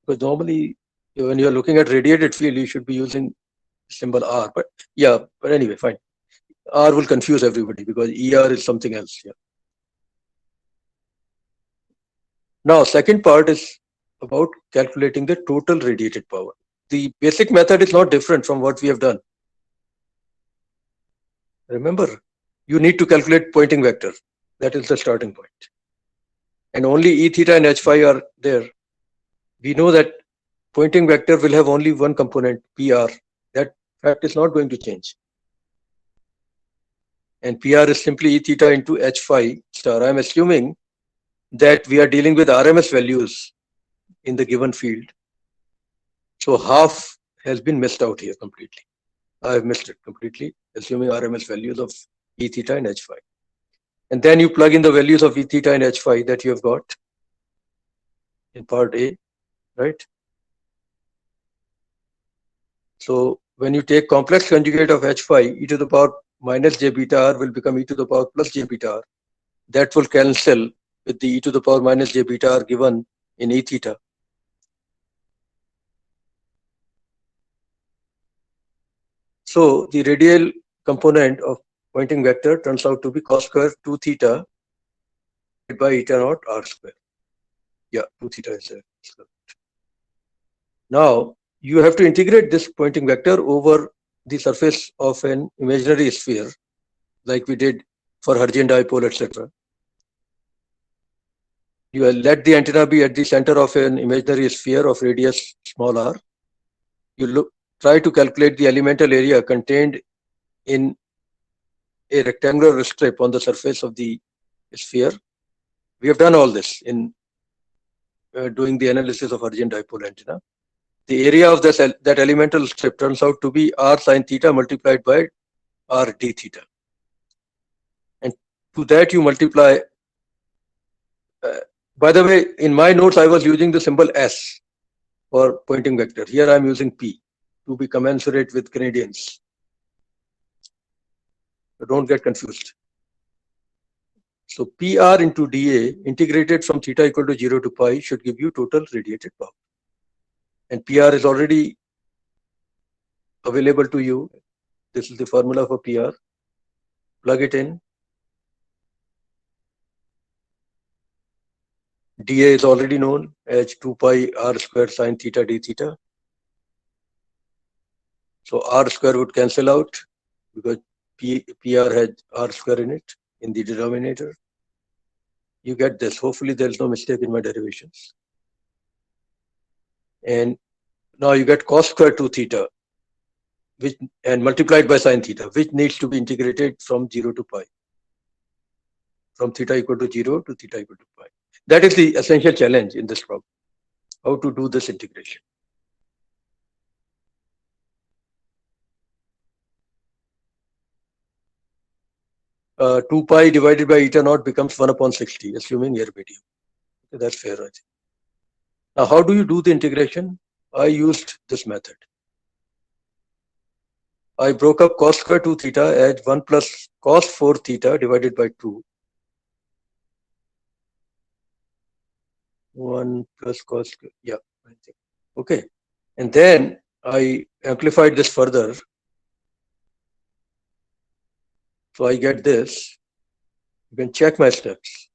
Because normally when you are looking at radiated field, you should be using symbol R. But yeah, but anyway, fine. R will confuse everybody because ER is something else. Yeah. Now, second part is about calculating the total radiated power. The basic method is not different from what we have done. Remember, you need to calculate Poynting vector. That is the starting point. And only E theta and H phi are there. We know that Poynting vector will have only one component, PR. That fact is not going to change. And PR is simply E theta into H phi star. I'm assuming that we are dealing with RMS values in the given field. So half has been missed out here completely. I have missed it completely, assuming RMS values of E theta and H phi. And then you plug in the values of E theta and H phi that you have got in part A, right? So when you take complex conjugate of H phi, e to the power minus j beta r will become e to the power plus j beta r. That will cancel with the e to the power minus j beta r given in E theta. So the radial component of Poynting vector turns out to be cos square 2 theta by eta naught r square. Yeah, 2 theta is there. Now you have to integrate this Poynting vector over the surface of an imaginary sphere, like we did for Hertzian dipole, etc. You let the antenna be at the center of an imaginary sphere of radius small r. You try to calculate the elemental area contained in a rectangular strip on the surface of the sphere. We have done all this in doing the analysis of Hertzian dipole antenna. The area of that elemental strip turns out to be r sine theta multiplied by r d theta. And to that you multiply. By the way, in my notes, I was using the symbol S for Poynting vector. Here I'm using P to be commensurate with Canadians. Don't get confused. So PR into dA integrated from theta equal to 0 to pi should give you total radiated power. And PR is already available to you. This is the formula for PR. Plug it in. dA is already known as 2 pi r squared sine theta d theta. So r square would cancel out because PR has r square in it in the denominator. You get this. Hopefully there is no mistake in my derivations. And now you get cos square 2 theta, which and multiplied by sine theta, which needs to be integrated from 0 to pi. From theta equal to 0 to theta equal to pi. That is the essential challenge in this problem. How to do this integration. Uh, 2 pi divided by eta naught becomes 1 upon 60, assuming air medium. Okay, that's fair, I think. Now, how do you do the integration? I used this method. I broke up cos square 2 theta as 1 plus cos 4 theta divided by 2. 1 plus cos, yeah, I think. Okay. And then I amplified this further. So I get this. You can check my steps.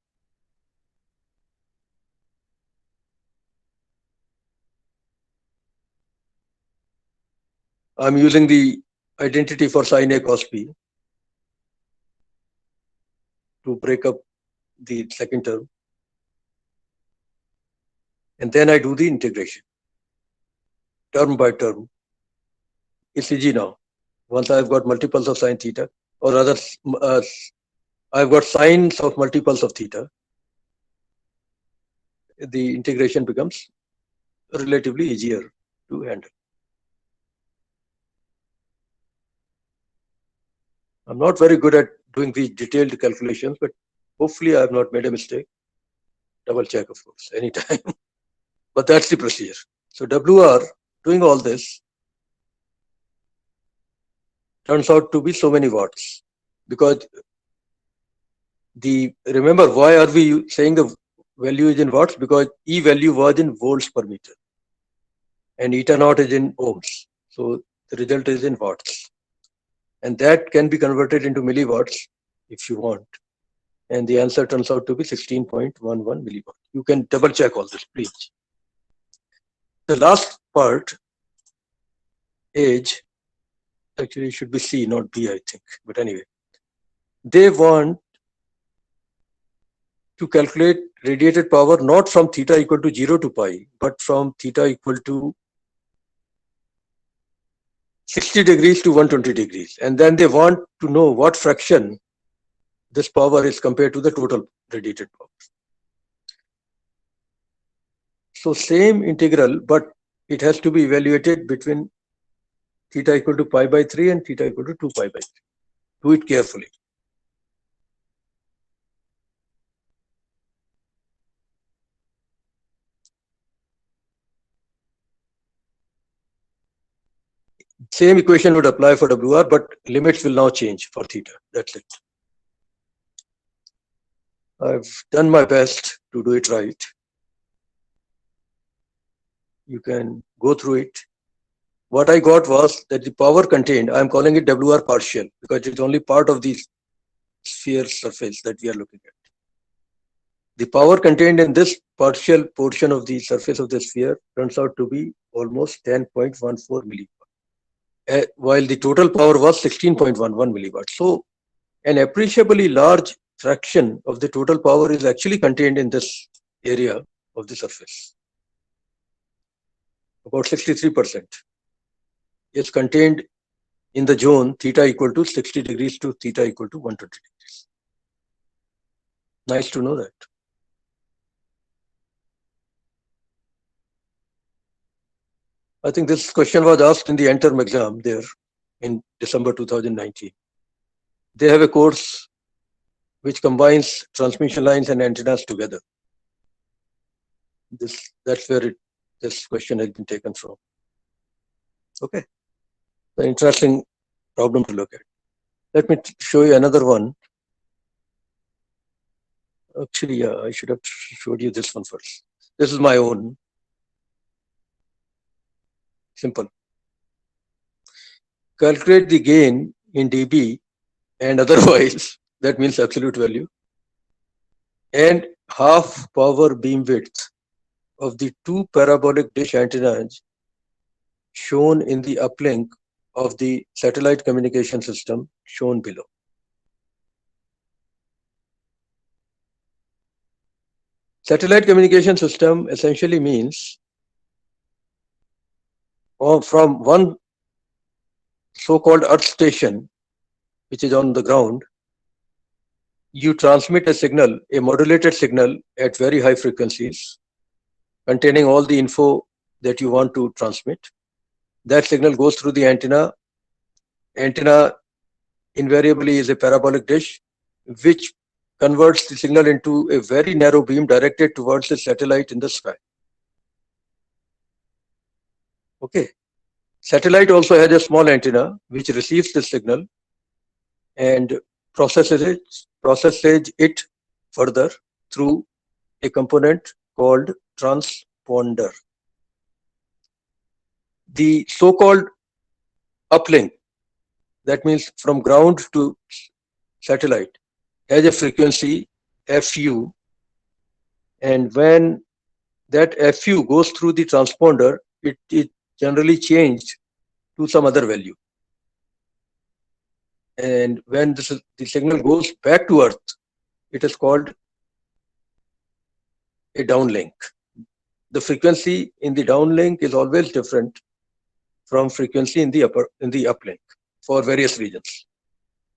I'm using the identity for sine A cos B to break up the second term. And then I do the integration, term by term. It's easy now. Once I've got multiples of sine theta, or rather, I've got sines of multiples of theta, the integration becomes relatively easier to handle. I'm not very good at doing these detailed calculations, but hopefully I have not made a mistake. Double check, of course, anytime. But that's the procedure. So WR, doing all this, turns out to be so many watts. Because remember, why are we saying the value is in watts? Because E value was in volts per meter. And eta naught is in ohms. So the result is in watts. And that can be converted into milliwatts if you want. And the answer turns out to be 16.11 milliwatt. You can double check all this, please. The last part, age, actually should be C, not B, I think. But anyway, they want to calculate radiated power not from theta equal to 0 to pi, but from theta equal to 60 degrees to 120 degrees. And then they want to know what fraction this power is compared to the total radiated power. So same integral, but it has to be evaluated between theta equal to pi by 3 and theta equal to 2 pi by 3. Do it carefully. Same equation would apply for WR, but limits will now change for theta. That's it. I've done my best to do it right. You can go through it. What I got was that the power contained, I'm calling it WR partial because it's only part of the sphere surface that we are looking at. The power contained in this partial portion of the surface of the sphere turns out to be almost 10.14 milliwatt, while the total power was 16.11 milliwatt. So an appreciably large fraction of the total power is actually contained in this area of the surface. About 63% is contained in the zone theta equal to 60 degrees to theta equal to 120 degrees. Nice to know that. I think this question was asked in the end-term exam there in December 2019. They have a course which combines transmission lines and antennas together. That's where this question has been taken from. Okay. An interesting problem to look at. Let me show you another one. Actually, yeah, I should have showed you this one first. This is my own. Simple. Calculate the gain in dB and otherwise, that means absolute value, and half power beam width of the two parabolic dish antennas shown in the uplink of the satellite communication system shown below. Satellite communication system essentially means from one so-called earth station, which is on the ground, you transmit a signal, a modulated signal at very high frequencies, containing all the info that you want to transmit. That signal goes through the antenna. Antenna invariably is a parabolic dish, which converts the signal into a very narrow beam directed towards the satellite in the sky. Okay. Satellite also has a small antenna which receives the signal and processes it further through a component called transponder. The so-called uplink, that means from ground to satellite, has a frequency FU, and when that FU goes through the transponder, it is generally changed to some other value. And when the signal goes back to Earth, it is called a downlink. The frequency in the downlink is always different from frequency in the uplink for various reasons.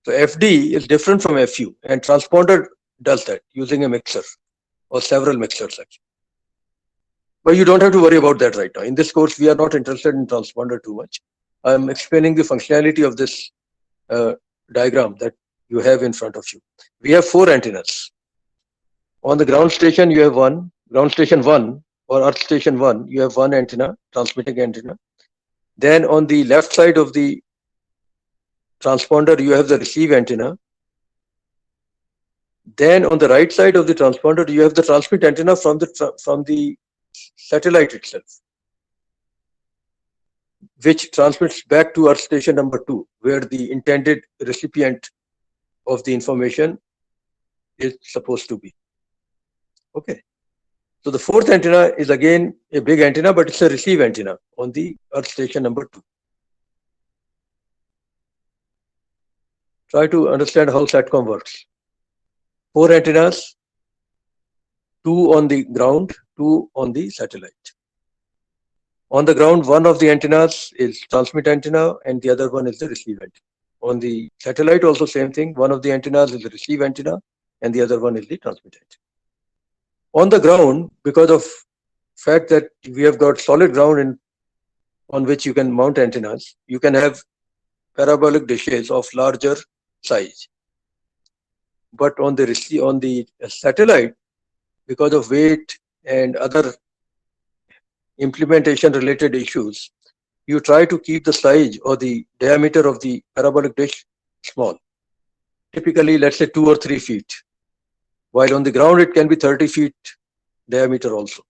So FD is different from FU, and transponder does that using a mixer or several mixers actually. But you don't have to worry about that right now. In this course, we are not interested in transponder too much. I'm explaining the functionality of this diagram that you have in front of you. We have 4 antennas. On the ground station, you have one. Ground station 1 or Earth station 1, you have one antenna, transmitting antenna. Then on the left side of the transponder, you have the receive antenna. Then on the right side of the transponder, you have the transmit antenna from the satellite itself, which transmits back to Earth station number 2, where the intended recipient of the information is supposed to be. Okay. So the 4th antenna is again a big antenna, but it's a receive antenna on the Earth station number 2. Try to understand how SATCOM works. 4 antennas, 2 on the ground, 2 on the satellite. On the ground, one of the antennas is transmit antenna and the other one is the receive antenna. On the satellite also same thing, one of the antennas is the receive antenna and the other one is the transmit antenna. On the ground, because of fact that we have got solid ground on which you can mount antennas, you can have parabolic dishes of larger size. But on the satellite, because of weight and other implementation related issues, you try to keep the size or the diameter of the parabolic dish small. Typically, let's say 2 or 3 feet. While on the ground, it can be 30 feet diameter also.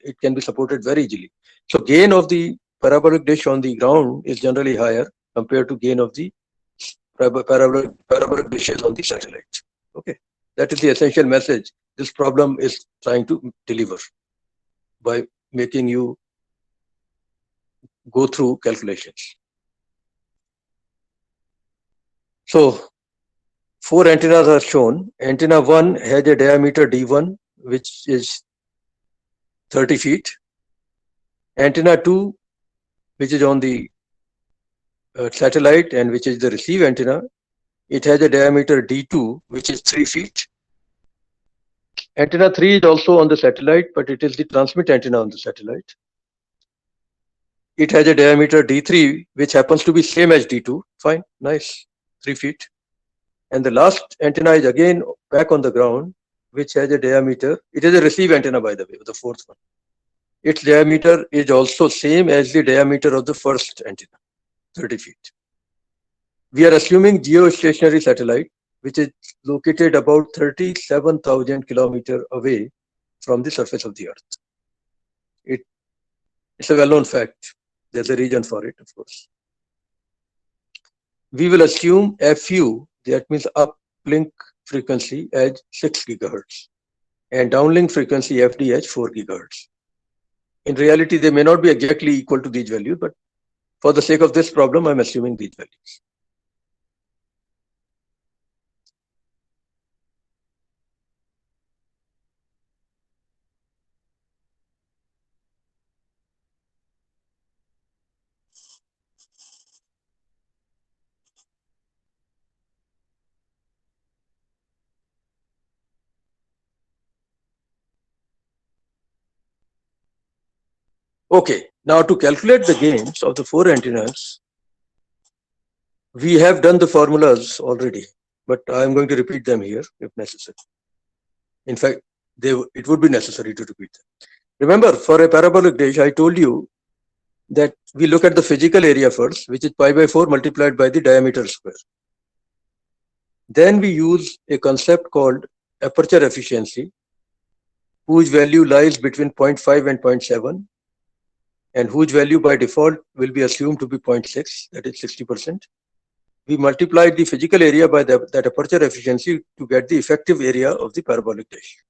It can be supported very easily. So gain of the parabolic dish on the ground is generally higher compared to gain of the parabolic dishes on the satellite. Okay, that is the essential message this problem is trying to deliver by making you go through calculations. So 4 antennas are shown. Antenna 1 has a diameter D1, which is 30 feet. Antenna 2, which is on the satellite and which is the receive antenna, it has a diameter D2, which is 3 feet. Antenna 3 is also on the satellite, but it is the transmit antenna on the satellite. It has a diameter D3, which happens to be same as D2. Fine, nice, 3 feet. And the last antenna is again back on the ground, which has a diameter. It is a receive antenna, by the way, the 4th one. Its diameter is also same as the diameter of the first antenna, 30 feet. We are assuming geostationary satellite, which is located about 37,000 kilometers away from the surface of the Earth. It's a well-known fact. There's a reason for it, of course. We will assume FU, that means uplink frequency, as 6 gigahertz and downlink frequency FD as 4 gigahertz. In reality, they may not be exactly equal to these values, but for the sake of this problem, I'm assuming these values. Okay, now to calculate the gains of the 4 antennas, we have done the formulas already, but I'm going to repeat them here if necessary. In fact, it would be necessary to repeat them. Remember, for a parabolic dish, I told you that we look at the physical area first, which is pi by 4 multiplied by the diameter square. Then we use a concept called aperture efficiency, whose value lies between 0.5 and 0.7, and whose value by default will be assumed to be 0.6, that is 60%. We multiplied the physical area by that aperture efficiency to get the effective area of the parabolic dish.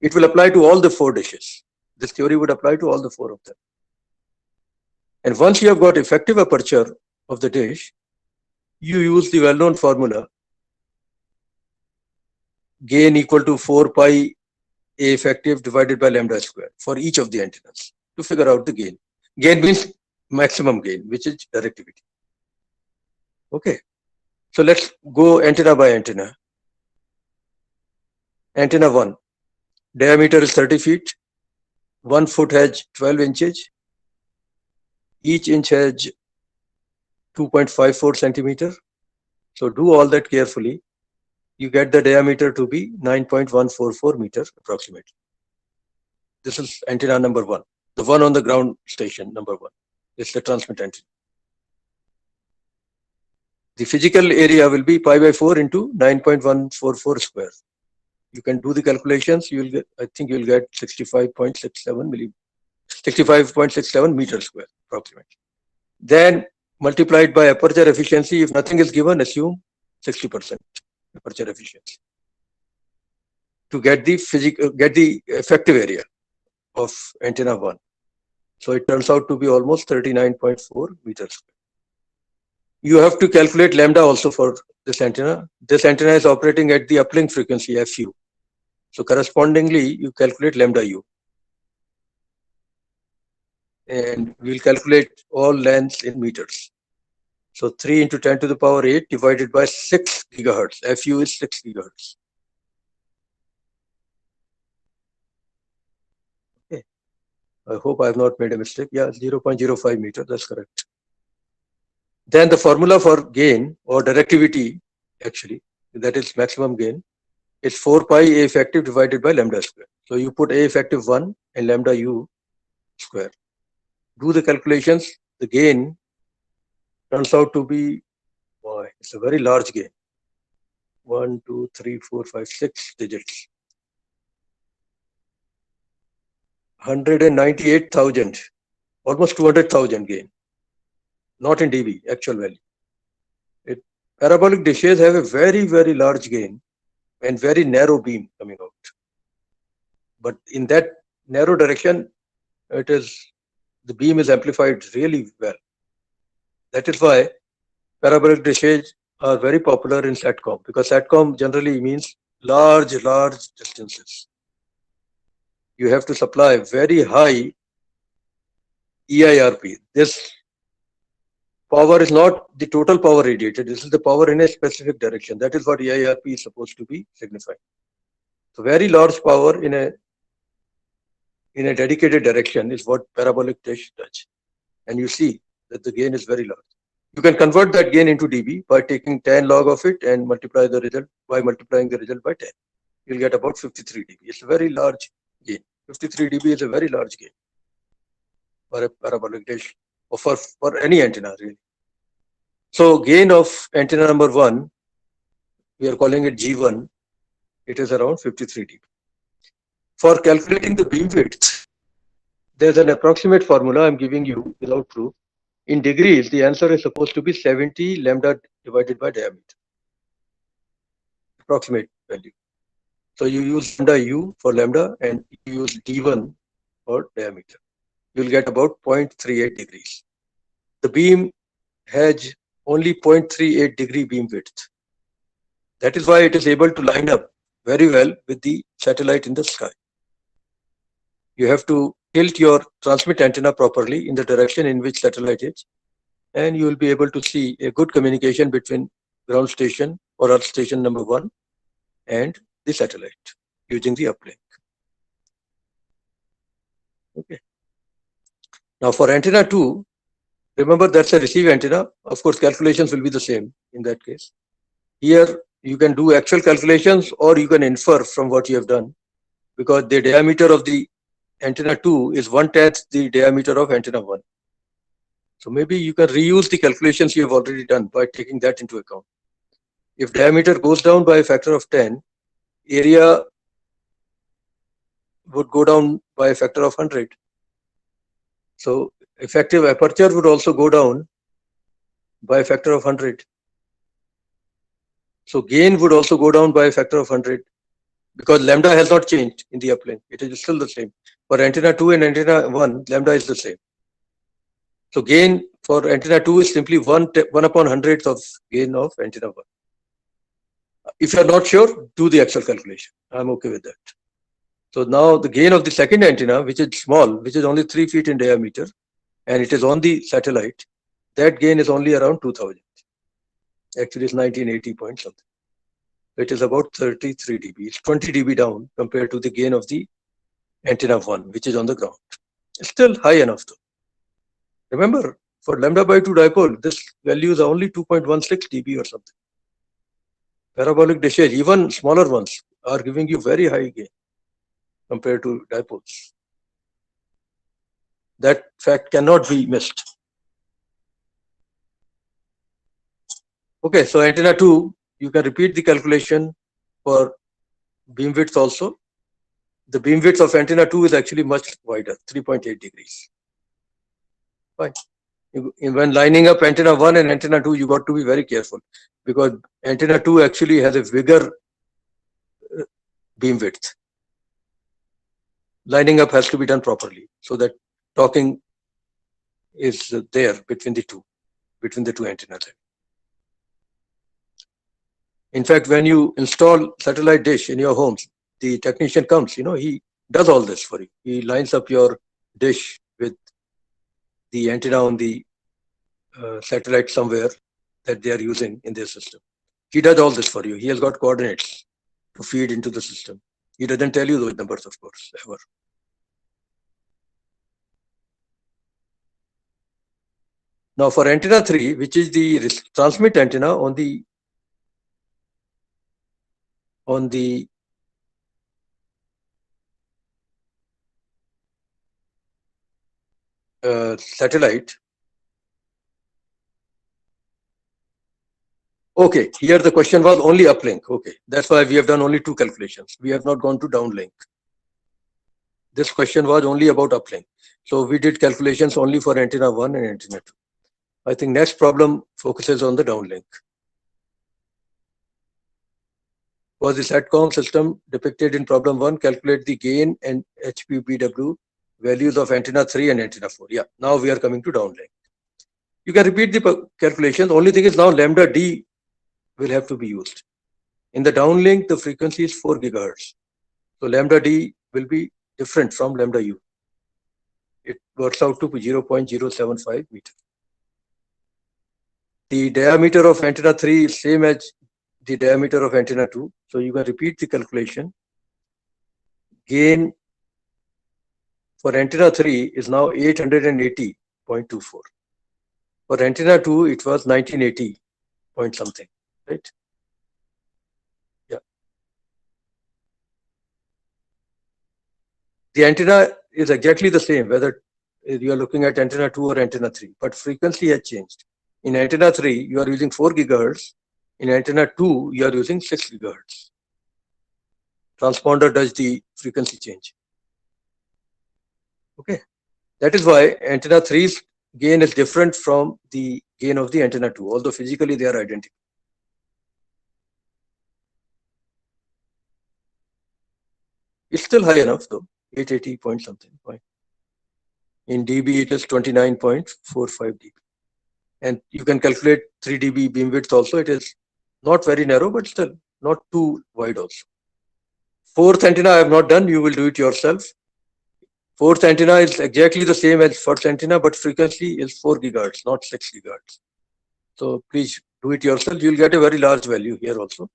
It will apply to all the 4 dishes. This theory would apply to all the 4 of them. And once you have got effective aperture of the dish, you use the well-known formula, gain equal to 4 pi A effective divided by lambda square for each of the antennas to figure out the gain. Gain means maximum gain, which is directivity. Okay. So let's go antenna by antenna. Antenna 1, diameter is 30 feet, 1 foot has 12 inches, each inch has 2.54 centimeter. So do all that carefully. You get the diameter to be 9.144 meters approximately. This is antenna number 1, the one on the ground station, number 1. It's the transmit antenna. The physical area will be pi by 4 into 9.144 square. You can do the calculations. You will get, I think you will get 65.67 meters square approximately. Then multiplied by aperture efficiency. If nothing is given, assume 60% aperture efficiency to get the effective area of antenna 1. So it turns out to be almost 39.4 meters square. You have to calculate lambda also for this antenna. This antenna is operating at the uplink frequency FU. So correspondingly, you calculate lambda U. And we'll calculate all lengths in meters. So 3 into 10 to the power 8 divided by 6 gigahertz. FU is 6 gigahertz. Okay. I hope I have not made a mistake. Yeah, 0.05 meter. That's correct. Then the formula for gain or directivity, actually, that is maximum gain, is 4 pi A effective divided by lambda square. So you put A effective 1 and lambda U square. Do the calculations. The gain turns out to be, boy, it's a very large gain. 1, 2, 3, 4, 5, 6 digits. 198,000, almost 200,000 gain. Not in dB, actual value. Parabolic dishes have a very, very large gain and very narrow beam coming out. But in that narrow direction, the beam is amplified really well. That is why parabolic dishes are very popular in SATCOM, because SATCOM generally means large distances. You have to supply very high EIRP. This power is not the total power radiated. This is the power in a specific direction. That is what EIRP is supposed to be signifying. So very large power in a dedicated direction is what parabolic dish does. And you see that the gain is very large. You can convert that gain into dB by taking 10 log of it and multiply the result by multiplying the result by 10. You'll get about 53 dB. It's a very large gain. 53 dB is a very large gain for a parabolic dish or for any antenna really. So gain of antenna number 1, we are calling it G1, it is around 53 dB. For calculating the beam width, there's an approximate formula I'm giving you without proof. In degrees, the answer is supposed to be 70 lambda divided by diameter, approximate value. So you use lambda u for lambda and you use d1 for diameter. You'll get about 0.38 degrees. The beam has only 0.38 degree beam width. That is why it is able to line up very well with the satellite in the sky. You have to tilt your transmit antenna properly in the direction in which satellite is, and you will be able to see a good communication between ground station or Earth station number 1 and the satellite using the uplink. Okay. Now for antenna 2, remember that's a receive antenna. Of course, calculations will be the same in that case. Here you can do actual calculations or you can infer from what you have done, because the diameter of the antenna 2 is 1/10 the diameter of antenna 1. So maybe you can reuse the calculations you have already done by taking that into account. If diameter goes down by a factor of 10, area would go down by a factor of 100. So effective aperture would also go down by a factor of 100. So gain would also go down by a factor of 100, because lambda has not changed in the uplink. It is still the same. For antenna 2 and antenna 1, lambda is the same. So gain for antenna 2 is simply 1 upon 100th of gain of antenna 1. If you are not sure, do the actual calculation. I'm okay with that. So now the gain of the second antenna, which is small, which is only 3 feet in diameter, and it is on the satellite, that gain is only around 2000. Actually, it's 1980 point something. It is about 33 dB. It's 20 dB down compared to the gain of the antenna 1, which is on the ground. It's still high enough though. Remember, for lambda by 2 dipole, this value is only 2.16 dB or something. Parabolic dishes, even smaller ones, are giving you very high gain compared to dipoles. That fact cannot be missed. Okay, so antenna 2, you can repeat the calculation for beam width also. The beam width of antenna 2 is actually much wider, 3.8 degrees. Fine. When lining up antenna 1 and antenna 2, you got to be very careful, because antenna 2 actually has a bigger beam width. Lining up has to be done properly so that talking is there between the two antennas. In fact, when you install satellite dish in your homes, the technician comes, he does all this for you. He lines up your dish with the antenna on the satellite somewhere that they are using in their system. He does all this for you. He has got coordinates to feed into the system. He doesn't tell you those numbers, of course, ever. Now for antenna 3, which is the transmit antenna on the satellite. Okay, here the question was only uplink. Okay, that's why we have done only 2 calculations. We have not gone to downlink. This question was only about uplink. So we did calculations only for antenna 1 and antenna 2. I think next problem focuses on the downlink. Was the SATCOM system depicted in problem 1? Calculate the gain and HPBW values of antenna 3 and antenna 4. Yeah, now we are coming to downlink. You can repeat the calculations. Only thing is now lambda D will have to be used. In the downlink, the frequency is 4 gigahertz. So lambda D will be different from lambda U. It works out to 0.075 meter. The diameter of antenna 3 is same as the diameter of antenna 2. So you can repeat the calculation. Gain for antenna 3 is now 880.24. For antenna 2, it was 1980 point something, right? Yeah. The antenna is exactly the same, whether you are looking at antenna 2 or antenna 3, but frequency has changed. In antenna 3, you are using 4 gigahertz. In antenna 2, you are using 6 gigahertz. Transponder does the frequency change. Okay. That is why antenna 3's gain is different from the gain of the antenna 2, although physically they are identical. It's still high enough though, 880 point something. In dB, it is 29.45 dB. And you can calculate 3 dB beam width also. It is not very narrow, but still not too wide also. Fourth antenna I have not done, you will do it yourself. Fourth antenna is exactly the same as first antenna, but frequency is 4 gigahertz, not 6 gigahertz. So please do it yourself. You'll get a very large value here also.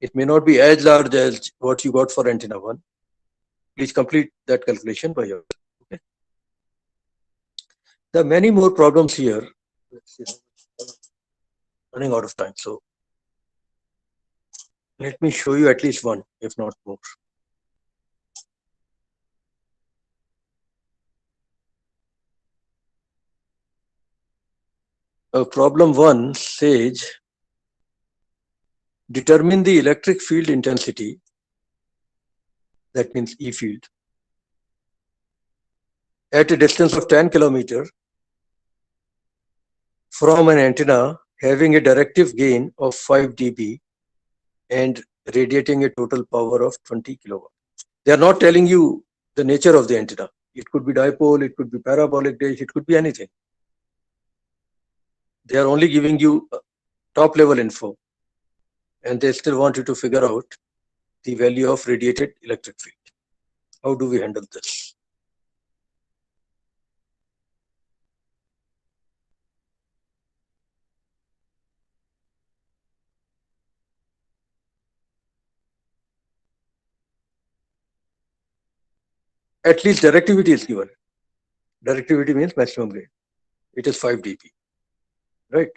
It may not be as large as what you got for antenna 1. Please complete that calculation by yourself. Okay. There are many more problems here. Let's see. Running out of time. So let me show you at least one, if not more. Problem 1 says, determine the electric field intensity, that means E field, at a distance of 10 kilometers from an antenna having a directive gain of 5 dB and radiating a total power of 20 kilowatt. They are not telling you the nature of the antenna. It could be dipole, it could be parabolic dish, it could be anything. They are only giving you top level info, and they still want you to figure out the value of radiated electric field. How do we handle this? At least directivity is given. Directivity means maximum gain. It is 5 dB, right?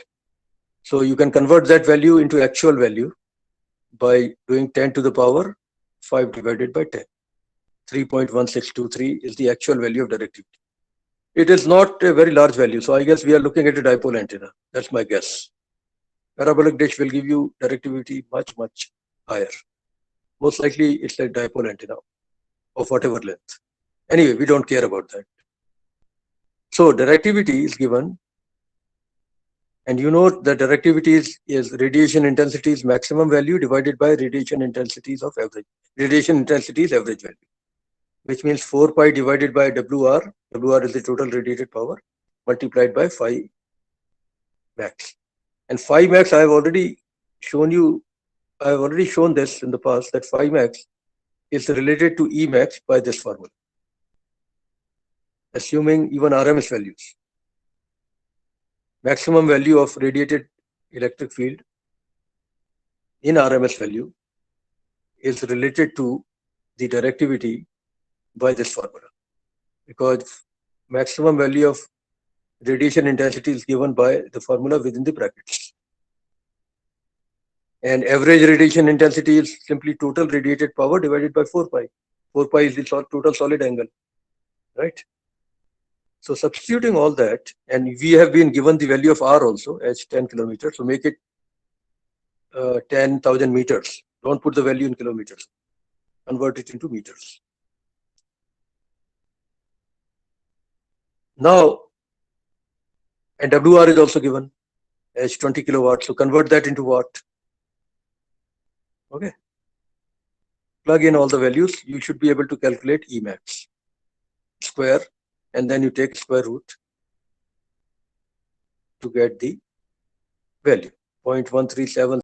So you can convert that value into actual value by doing 10 to the power 5 divided by 10. 3.1623 is the actual value of directivity. It is not a very large value, so I guess we are looking at a dipole antenna. That's my guess. Parabolic dish will give you directivity much, much higher. Most likely it's a dipole antenna of whatever length. Anyway, we don't care about that. So directivity is given, and you know the directivity is radiation intensity's maximum value divided by radiation intensity's of average. Radiation intensity is average value, which means 4 pi divided by WR. WR is the total radiated power multiplied by phi max. And phi max, I have already shown you, I have already shown this in the past, that phi max is related to E max by this formula, assuming even RMS values. Maximum value of radiated electric field in RMS value is related to the directivity by this formula, because maximum value of radiation intensity is given by the formula within the brackets. And average radiation intensity is simply total radiated power divided by 4 pi. 4 pi is the total solid angle, right? So substituting all that, and we have been given the value of R also as 10 kilometers, so make it 10,000 meters. Don't put the value in kilometers, convert it into meters. Now, and WR is also given as 20 kilowatts, so convert that into watt. Okay. Plug in all the values, you should be able to calculate E max square, and then you take square root to get the value 0.137